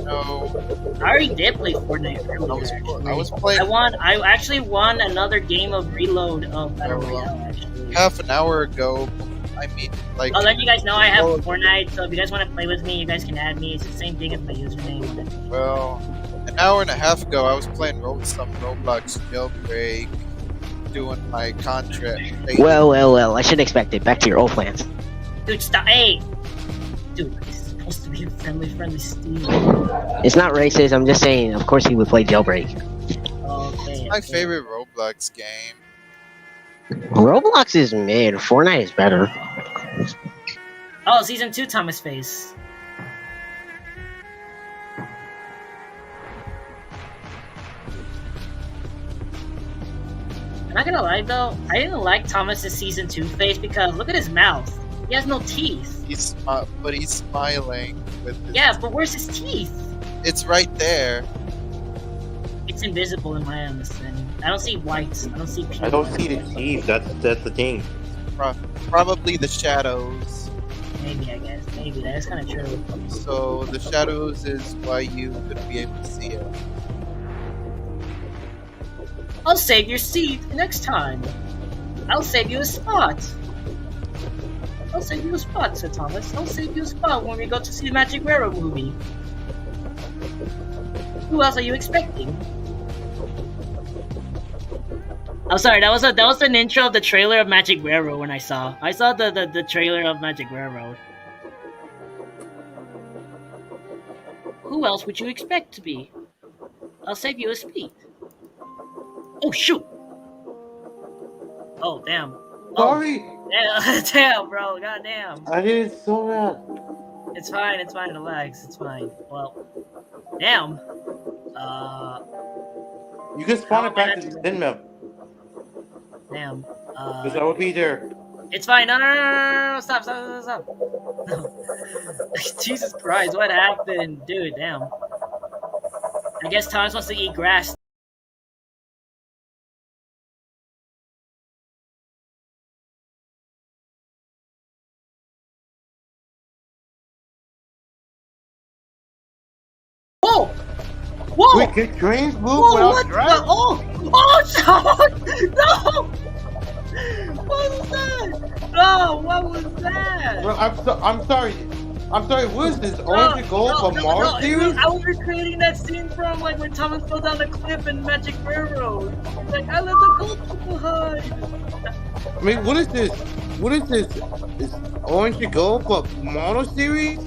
No. I already did play Fortnite earlier. I was actually. playing I actually won another game of Reload of Battle Royale. Actually. half an hour ago. I mean, like. I'll let you guys know I have Oh. Fortnite, so if you guys want to play with me, you guys can add me. It's the same thing as my username. Well, an hour and a half ago, I was playing some Roblox jailbreak, doing my contract. Well. I should expect it. Back to your old plans. Dude, stop! Hey, dude, it's supposed to be a friendly Steve. It's not racist. I'm just saying. Of course, he would play Jailbreak. Okay. My favorite Roblox game. Roblox is mid. Fortnite is better. Oh, season 2, Thomas Face. I'm not gonna lie though, I didn't like Thomas's season 2 face because look at his mouth. He has no teeth. But he's smiling with. His, Yeah, but where's his teeth? It's right there. It's invisible in my understanding. I don't see whites. I don't see pink. I don't see the teeth. That's the thing. Probably the shadows. Maybe, I guess. Maybe. That is kind of true. So the shadows is why you couldn't be able to see it. I'll save your seat next time. I'll save you a spot. I'll save you a spot, Sir Thomas. I'll save you a spot when we go to see the Magic Railroad movie. Who else are you expecting? I'm sorry, that was an intro of the trailer of Magic Railroad when I saw the trailer of Magic Railroad. Who else would you expect to be? I'll save you a seat. Oh shoot! Oh damn! Sorry, Damn, bro! Goddamn! I did it so bad. It's fine. It's fine. Relax. It's fine. Well, damn. You can spawn it back to the thin map. Damn. Because I will be there. It's fine. No. Stop. No. Jesus Christ! What happened, dude? Damn. I guess Thomas wants to eat grass. Whoa! Whoa! Wait, can trains move Whoa, without what driving? the? Oh, Sean! No! What was that? No, what was that? Bro, I'm sorry. I'm sorry, what is this? Orange and Gold from Mars series? I was recreating that scene from like when Thomas fell down the cliff in Magic Railroad. He's like, I let the gold people hide. I mean, what is this? What is this? Is Orange and Gold from Mono series?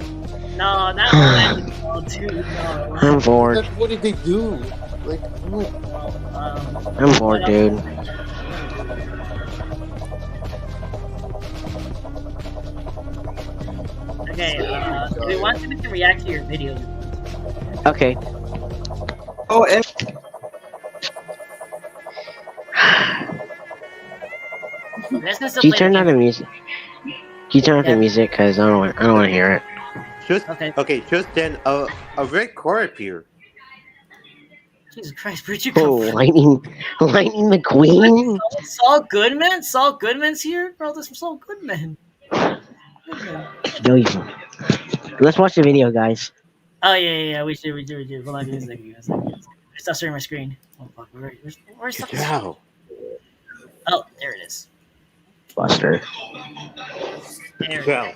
No, not Magic Railroad, dude. No. I'm bored. What did they do? Like, what? I'm bored, dude. Okay, we want them to react to your videos. Okay. Oh, and Let's just Can you play turn the on game. the music? Can you turn off the music? Cause I don't want to hear it. Just, Okay. okay, just then, a red car appeared. Jesus Christ, where'd you come Oh, from? Lightning McQueen. Saul Goodman? Saul Goodman's here? Bro, this is Saul Goodman. Goodman. No, let's watch the video, guys. Oh, yeah, we should. Hold on, give me a second. Stop sharing my screen. Oh, fuck, where's the... Yeah. Oh, there it is. Buster. There we go. Yeah.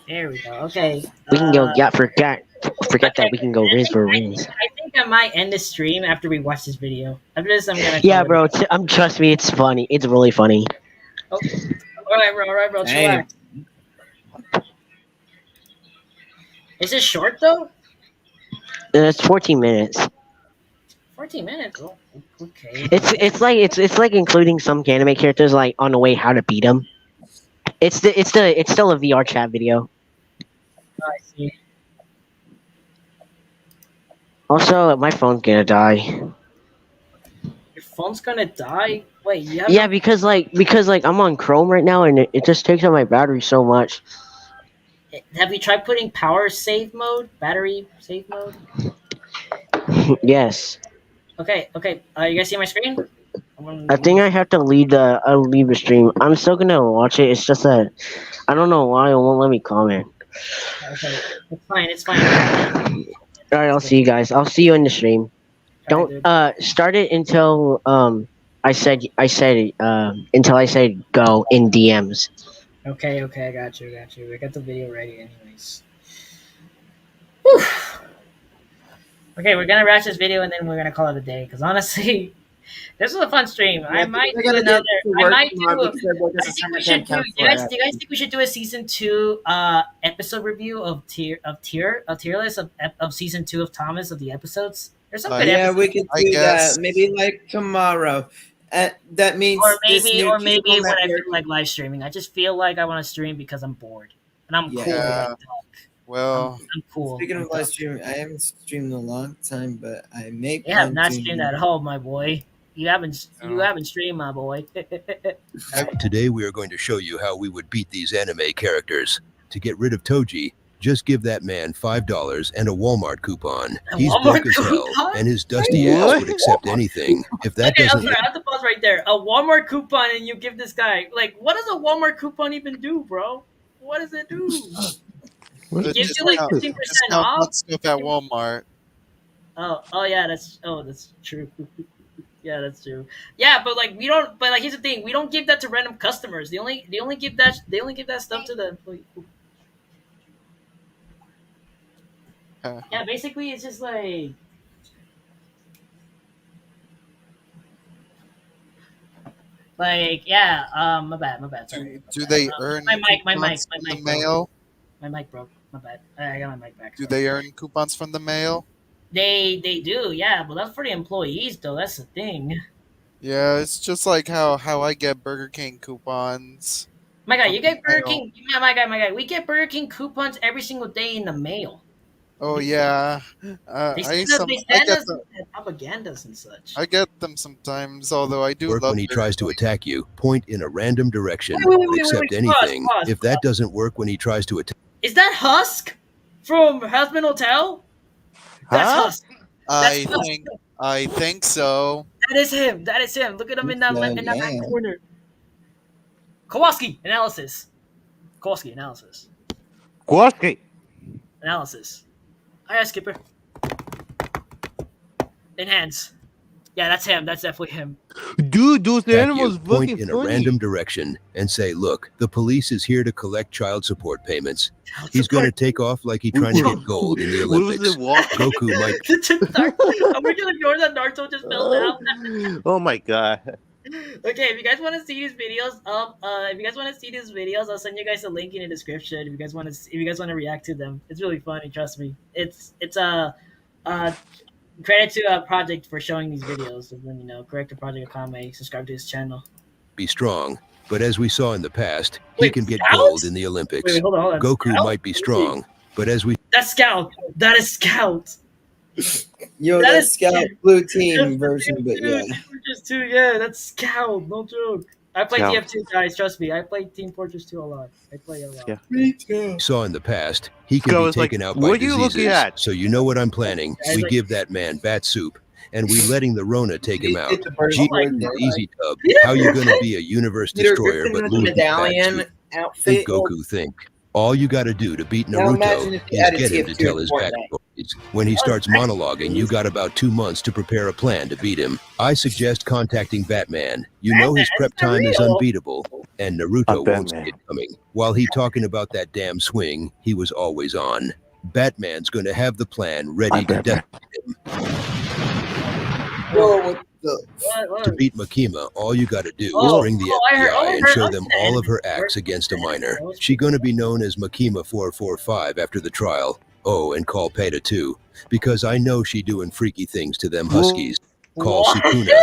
There we go. Okay. We can go. Yeah, forget that. We can go Riz for I Riz. think I might end the stream after we watch this video. After this, I'm gonna. Yeah, bro. Trust me, it's funny. It's really funny. Oh. All right, bro. Chillax. Is it short though? It's 14 minutes. 14 minutes. Oh, okay. It's like including some anime characters like on the way how to beat them. It's still a VR chat video. I see. Also, my phone's gonna die. Your phone's gonna die. Wait, you have Yeah, because I'm on Chrome right now, and it just takes up my battery so much. Have you tried putting power save mode, battery save mode? Yes, Okay. You guys see my screen? I think I have to leave the stream. I'm still gonna watch it. It's just that I don't know why it won't let me comment. Okay, it's fine. All right, I'll see you guys. I'll see you in the stream. Alright, Don't dude. start it until I said until I said go in DMs. Okay, I got you. I got the video ready, anyways. Whew. Okay, we're gonna watch this video and then we're gonna call it a day. Because honestly, this was a fun stream. I might do another. I might do. I think we should do. Do you guys think we should do a season 2 episode review of tier list of season 2 of Thomas of the episodes? There's some good Yeah, episodes. we could I do guess. that. Maybe like tomorrow. That means Or this maybe new when cable I network- feel like live streaming. I just feel like I want to stream because I'm bored. And I'm cool. Yeah. Like that. Well, I'm cool. Speaking I'm of live tough. streaming, I haven't streamed in a long time, but I may. You have plan not to. streamed at home, my boy. You haven't No. streamed, my boy. Today we are going to show you how we would beat these anime characters. To get rid of Toji, just give that man $5 and a Walmart coupon. A He's Walmart broke as hell, coupon? and his dusty What? ass would accept anything. If that Okay, I'm doesn't sorry, I have to pause right there. A Walmart coupon and you give this guy what does a Walmart coupon even do, bro? What does it do? the It gives you like discount- 15% discount off. on stuff at Walmart. Oh yeah, that's true. Yeah, that's true. Yeah, but we don't. But here's the thing: we don't give that to random customers. They only give that stuff to the employee. Huh. Yeah, basically, it's just like. My bad. Sorry. Do they earn my mic, coupons my from the mic broke. mail? My mic broke. My bad. I got my mic back. Do they earn coupons from the mail? They do, yeah, but that's for the employees though. That's the thing. Yeah, it's just like how I get Burger King coupons. My guy, you get Burger Mail. King. Yeah, my guy. We get Burger King coupons every single day in the mail. Oh yeah, They I send us, I get them. propagandas and such. I get them sometimes. Although I do work love when he Burger tries to King. attack you, point in a random direction, Wait, accept pause, anything. pause, If that doesn't work when he tries to attack Is that Husk from Husband Hotel? That's Huh? Husk. That's Husk. I think so. That is him. Look at him in that Yeah. back corner. Kowalski analysis. Kowalski. Hi, Skipper. Enhance. Yeah, that's him. That's definitely him. Dude, those you, animals point fucking in a funny. random direction and say, "Look, the police is here to collect child support payments." He's going to take off like he's trying to get gold in the What was Olympics. it, walk? Goku might Are we gonna ignore that Naruto just fell down? Oh my god. Okay, if you guys want to see these videos, I'll send you guys a link in the description. If you guys want to react to them, it's really funny. Trust me. It's credit to Project for showing these videos. And then correct the Project Akame. Subscribe to his channel. be strong, but as we saw in the past, he Wait, can get Scout? gold in the Olympics. Wait, hold on. Goku Scout? might be strong, but as we That's Scout. That is Scout. Yo, That that's is- Scout Blue Just Team version, but two, yeah. Just two. Yeah, that's Scout. No joke. I play Scout. TF2, guys. Trust me. I play Team Fortress 2 a lot. I play a lot. Yeah. Me too. saw in the past, he can So be it's like, taken out by what are you looking diseases. at? So you know what I'm planning. Guys, We like- give that man bat soup, and we letting the Rona take him out. It's the first Gee, word my there. Easy Tub. Peter How you gonna be a universe Peter destroyer Griffin but with the lose bat medallion soup? outfit. Think Goku think. All you got to do to beat Now imagine Naruto if you is added get him TF2 to tell to his Fortnite. backstories. When he starts monologuing, you got about 2 months to prepare a plan to beat him. I suggest contacting Batman. You know his prep time is real. unbeatable, and Naruto won't see Batman. it coming. While he talking about that damn swing, he was always on. Batman's going to have the plan ready to Batman. Whoa, what the? To beat Makima, all you gotta do Oh, is bring the I heard- FBI I and heard- show I them heard all that. of her acts against a minor. She gonna be known as Makima 445 after the trial. Oh, and call Peta too, because I know she doing freaky things to them Huskies. Call What? Sukuna.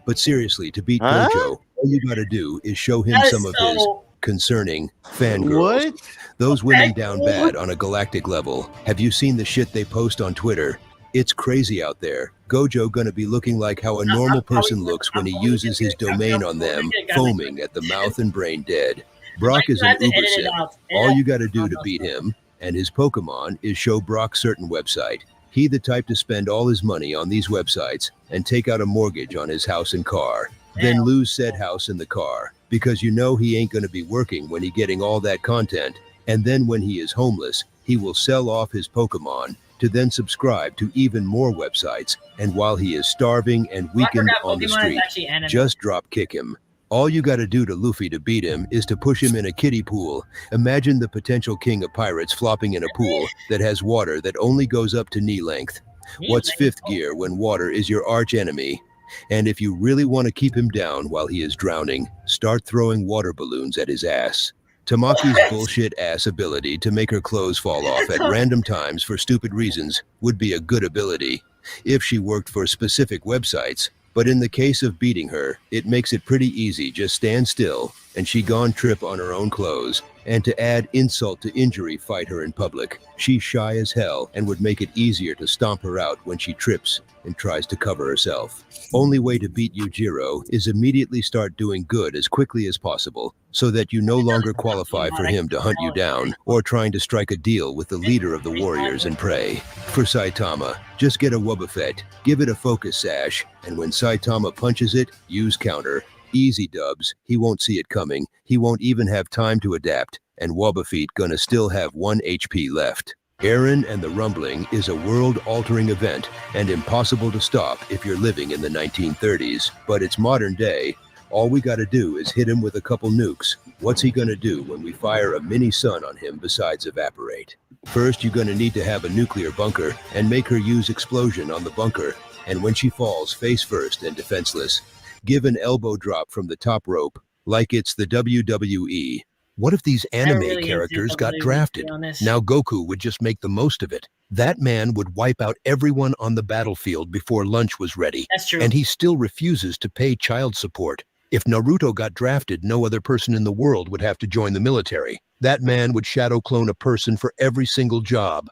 But seriously, to beat Huh? Gojo, all you gotta do is show him That is some of his concerning fangirls. What? Those women down bad on a galactic level. Have you seen the shit they post on Twitter? It's crazy out there. Gojo gonna be looking like how a normal person looks when he uses his domain on them, foaming at the mouth and brain dead. Brock is an uber simp. All you gotta do to beat him and his Pokemon is show Brock certain website. He the type to spend all his money on these websites and take out a mortgage on his house and car. Then lose said house and the car, because you know he ain't gonna be working when he getting all that content. And then when he is homeless, he will sell off his Pokemon to then subscribe to even more websites. And while he is starving and weakened on the street, just drop kick him. All you gotta do to Luffy to beat him is to push him in a kiddie pool. Imagine the potential king of pirates flopping in a pool that has water that only goes up to knee length. What's fifth gear when water is your arch enemy? And if you really want to keep him down while he is drowning, start throwing water balloons at his ass. Tamaki's bullshit ass ability to make her clothes fall off at random times for stupid reasons would be a good ability if she worked for specific websites. But in the case of beating her, it makes it pretty easy. Just stand still and she gone trip on her own clothes. And to add insult to injury, fight her in public. She's shy as hell and would make it easier to stomp her out when she trips and tries to cover herself. Only way to beat Yujiro is immediately start doing good as quickly as possible so that you no longer qualify for him to hunt you down or trying to strike a deal with the leader of the warriors and pray. For Saitama, just get a Wobbuffet, give it a focus sash, and when Saitama punches it, use counter. Easy dubs, he won't see it coming, he won't even have time to adapt, and Wobbuffet gonna still have 1 HP left. Eren and the Rumbling is a world-altering event and impossible to stop if you're living in the 1930s, but it's modern day. All we gotta do is hit him with a couple nukes. What's he gonna do when we fire a mini sun on him besides evaporate? First, you're gonna need to have a nuclear bunker and make her use explosion on the bunker, and when she falls face first and defenseless, give an elbow drop from the top rope like it's the WWE. What if these anime really characters into got WWE, to drafted? be honest. Now Goku would just make the most of it. That man would wipe out everyone on the battlefield before lunch was ready, That's true. and he still refuses to pay child support. If Naruto got drafted, no other person in the world would have to join the military. That man would shadow clone a person for every single job.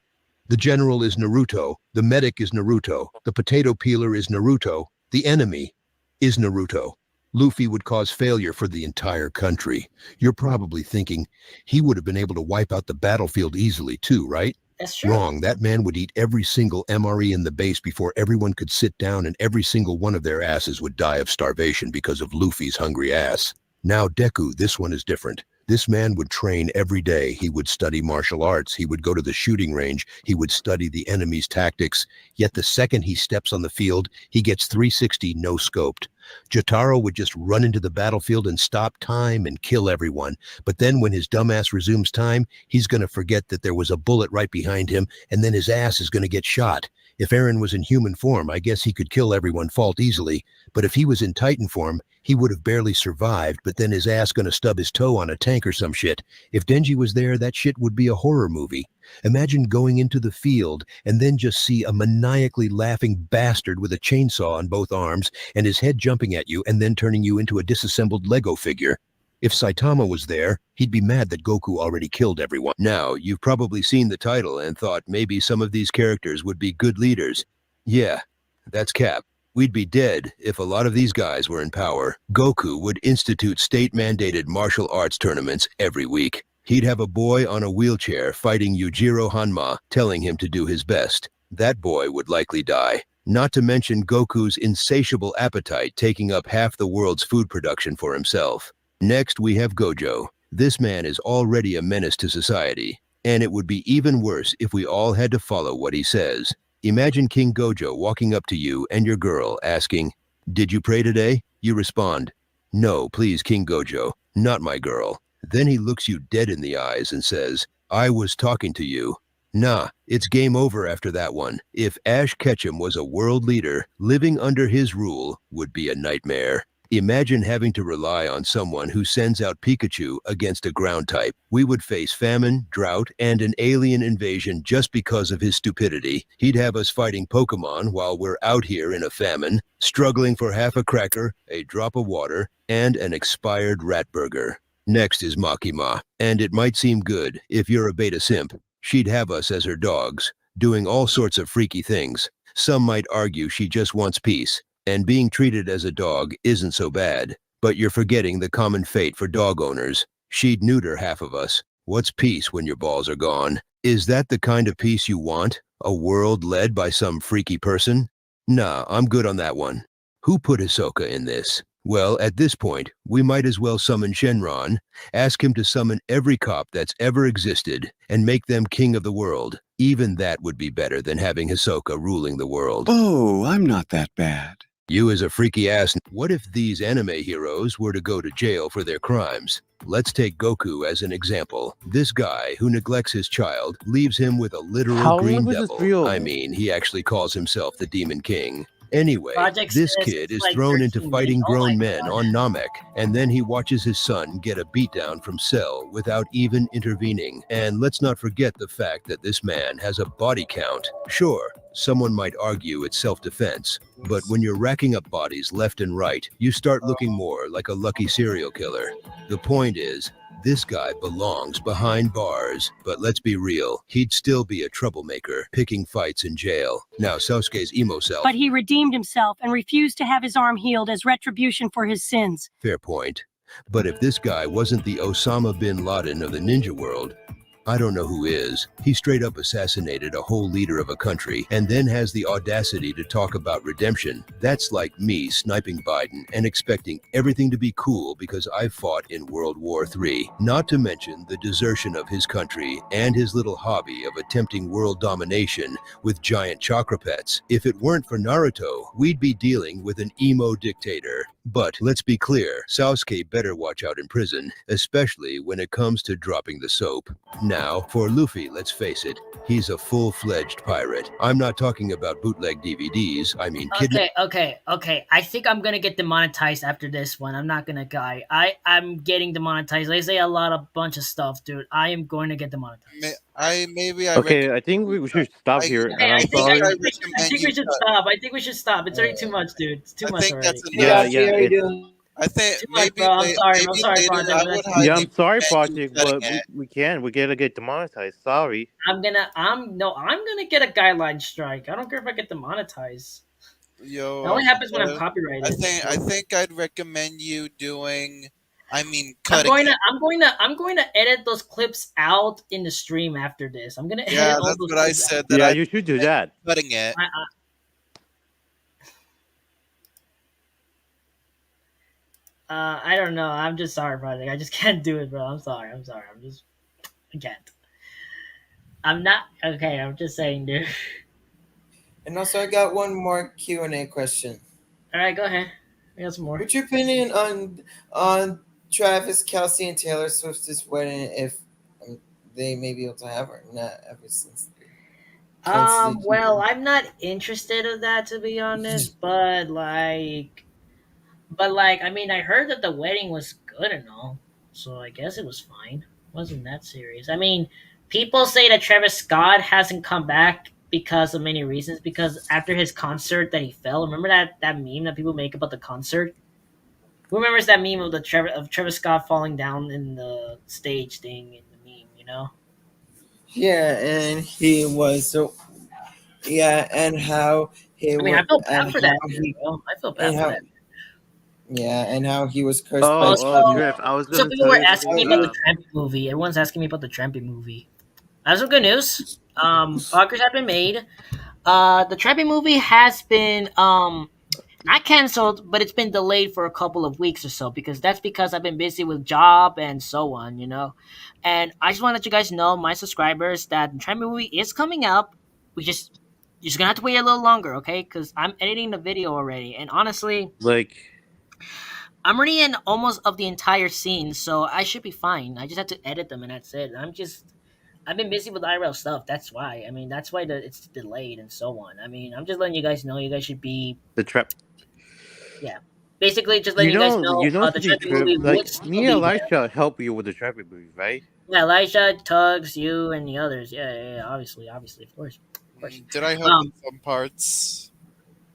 The general is Naruto, the medic is Naruto, the potato peeler is Naruto, the enemy is Naruto. Luffy would cause failure for the entire country. You're probably thinking, he would have been able to wipe out the battlefield easily too, right? That's true. Wrong. That man would eat every single MRE in the base before everyone could sit down, and every single one of their asses would die of starvation because of Luffy's hungry ass. Now Deku, this one is different. This man would train every day. He would study martial arts. He would go to the shooting range. He would study the enemy's tactics. Yet the second he steps on the field, he gets 360 no-scoped. Jotaro would just run into the battlefield and stop time and kill everyone. But then when his dumbass resumes time, he's going to forget that there was a bullet right behind him, and then his ass is going to get shot. If Eren was in human form, I guess he could kill everyone fault easily. But if he was in Titan form, he would have barely survived, but then his ass gonna stub his toe on a tank or some shit. If Denji was there, that shit would be a horror movie. Imagine going into the field and then just see a maniacally laughing bastard with a chainsaw on both arms and his head jumping at you and then turning you into a disassembled Lego figure. If Saitama was there, he'd be mad that Goku already killed everyone. Now, you've probably seen the title and thought maybe some of these characters would be good leaders. Yeah, that's cap. We'd be dead if a lot of these guys were in power. Goku would institute state-mandated martial arts tournaments every week. He'd have a boy on a wheelchair fighting Yujiro Hanma, telling him to do his best. That boy would likely die. Not to mention Goku's insatiable appetite taking up half the world's food production for himself. Next, we have Gojo. This man is already a menace to society, and it would be even worse if we all had to follow what he says. Imagine King Gojo walking up to you and your girl asking, "Did you pray today?" You respond, "No, please, King Gojo, not my girl." Then he looks you dead in the eyes and says, "I was talking to you." Nah, it's game over after that one. If Ash Ketchum was a world leader, living under his rule would be a nightmare. Imagine having to rely on someone who sends out Pikachu against a ground type. We would face famine, drought, and an alien invasion just because of his stupidity. He'd have us fighting Pokemon while we're out here in a famine, struggling for half a cracker, a drop of water, and an expired rat burger. Next is Makima, and it might seem good if you're a beta simp. She'd have us as her dogs, doing all sorts of freaky things. Some might argue she just wants peace, and being treated as a dog isn't so bad. But you're forgetting the common fate for dog owners. She'd neuter half of us. What's peace when your balls are gone? Is that the kind of peace you want? A world led by some freaky person? Nah, I'm good on that one. Who put Hisoka in this? Well, at this point, we might as well summon Shenron, ask him to summon every cop that's ever existed, and make them king of the world. Even that would be better than having Hisoka ruling the world. Oh, I'm not that bad. You as a freaky ass, what if these anime heroes were to go to jail for their crimes? Let's take Goku as an example. This guy who neglects his child leaves him with a literal How green was this devil. real? I mean, he actually calls himself the Demon King. Anyway, Project this says kid it's is like thrown into 13 fighting years old. grown Oh my men God. on Namek, and then he watches his son get a beatdown from Cell without even intervening. And let's not forget the fact that this man has a body count. Sure, someone might argue it's self-defense, but when you're racking up bodies left and right, you start looking more like a lucky serial killer. The point is, this guy belongs behind bars, but let's be real, he'd still be a troublemaker, picking fights in jail. Now Sasuke's emo self, But he redeemed himself and refused to have his arm healed as retribution for his sins. fair point. But if this guy wasn't the Osama bin Laden of the ninja world, I don't know who is. He straight up assassinated a whole leader of a country and then has the audacity to talk about redemption. That's like me sniping Biden and expecting everything to be cool because I fought in World War III. Not to mention the desertion of his country and his little hobby of attempting world domination with giant chakra pets. If it weren't for Naruto, we'd be dealing with an emo dictator. But let's be clear, Sasuke better watch out in prison, especially when it comes to dropping the soap. Now, for Luffy, let's face it, he's a full-fledged pirate. I'm not talking about bootleg DVDs, I mean Okay. I think I'm gonna get demonetized after this one. I'm not gonna lie. I'm getting demonetized. They say a bunch of stuff, dude. I am going to get demonetized. Okay, I think we should stop here. Okay, And I'm sorry. I think we should stop. I think we should stop. It's already too much, dude. It's too I much think already. that's Yeah, enough. yeah, How you it's, doing? I think Too much, maybe bro. I'm sorry. maybe I'm sorry, later Project. I but would that's- highly yeah, I'm sorry, recommend you Project, but cutting it. we gotta get demonetized. Sorry. I'm gonna get a guideline strike. I don't care if I get demonetized. Yo, It only happens when I'm uh, copyrighted. I think I'd recommend you doing. I mean, I'm cutting going it. to I'm going to edit those clips out in the stream after this. I'm gonna edit Yeah, all that's those what I clips said. out. That Yeah, I you should do that. cutting it. I don't know. I'm just sorry, Project. I just can't do it, bro. I'm sorry. I can't. I'm not okay. I'm just saying, dude. And also, I got one more Q&A question. All right, go ahead. I got some more. What's your opinion on Travis, Kelsey, and Taylor Swift's wedding? If they may be able to have her, not ever since. Well, I'm not interested in that, to be honest. But I mean, I heard that the wedding was good and all, so I guess it was fine. It wasn't that serious. I mean, people say that Travis Scott hasn't come back because of many reasons. Because after his concert that he fell, remember that meme that people make about the concert? Who remembers that meme of Travis Scott falling down in the stage thing in the meme? You know? Yeah, and he was so. Yeah, and how he. I mean, I feel bad and for that. how Dude, he- bro. I feel bad and for how- that. Yeah, and how he was cursed Oh, by. Also, Drift. I was So gonna people tell were you asking me something, about the Trampy movie. Everyone's asking me about the Trampy movie. I have some good news. Progress has been made. The Trampy movie has been not canceled, but it's been delayed for a couple of weeks or so because I've been busy with job and so on, you know. And I just want to let you guys know, my subscribers, that the Trampy movie is coming up. You're just gonna have to wait a little longer, okay? Because I'm editing the video already, and honestly, like, I'm already in almost of the entire scene, so I should be fine. I just have to edit them, and that's it. I've been busy with IRL stuff. That's why. I mean, that's why it's delayed and so on. I mean, I'm just letting you guys know. You guys should be the trap. basically just letting you, guys know. The Trappy Trappy movie would like still me be and there. Elisha help you with the Trappy movie, right? Yeah, Elijah, Tugs, you, and the others. Yeah. Obviously, of course. Did I help in some parts?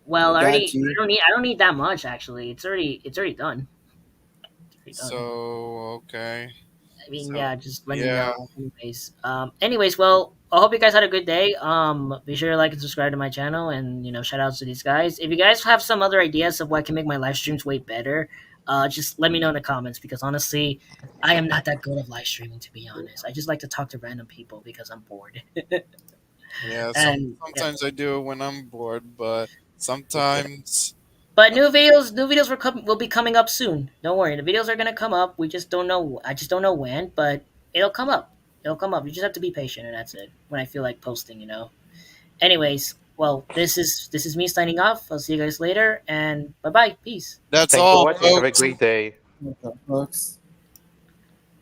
Well, Got already. you. I don't need that much actually. It's already done. So okay. I mean, So yeah, just let me yeah, know. Anyways, well, I hope you guys had a good day. Be sure to like and subscribe to my channel, and shout outs to these guys. If you guys have some other ideas of what can make my live streams way better, just let me know in the comments. Because honestly, I am not that good at live streaming, to be honest. I just like to talk to random people because I'm bored. yeah. and yeah. Sometimes I do it when I'm bored, but sometimes But new videos will be coming up soon. Don't worry, the videos are gonna come up. We just don't know. I just don't know when, but it'll come up. It'll come up. You just have to be patient, and that's it. When I feel like posting. Anyways, well, this is me signing off. I'll see you guys later, and bye bye. Peace. that's Thanks for all, watching. Have a folks. great day. What's up, folks?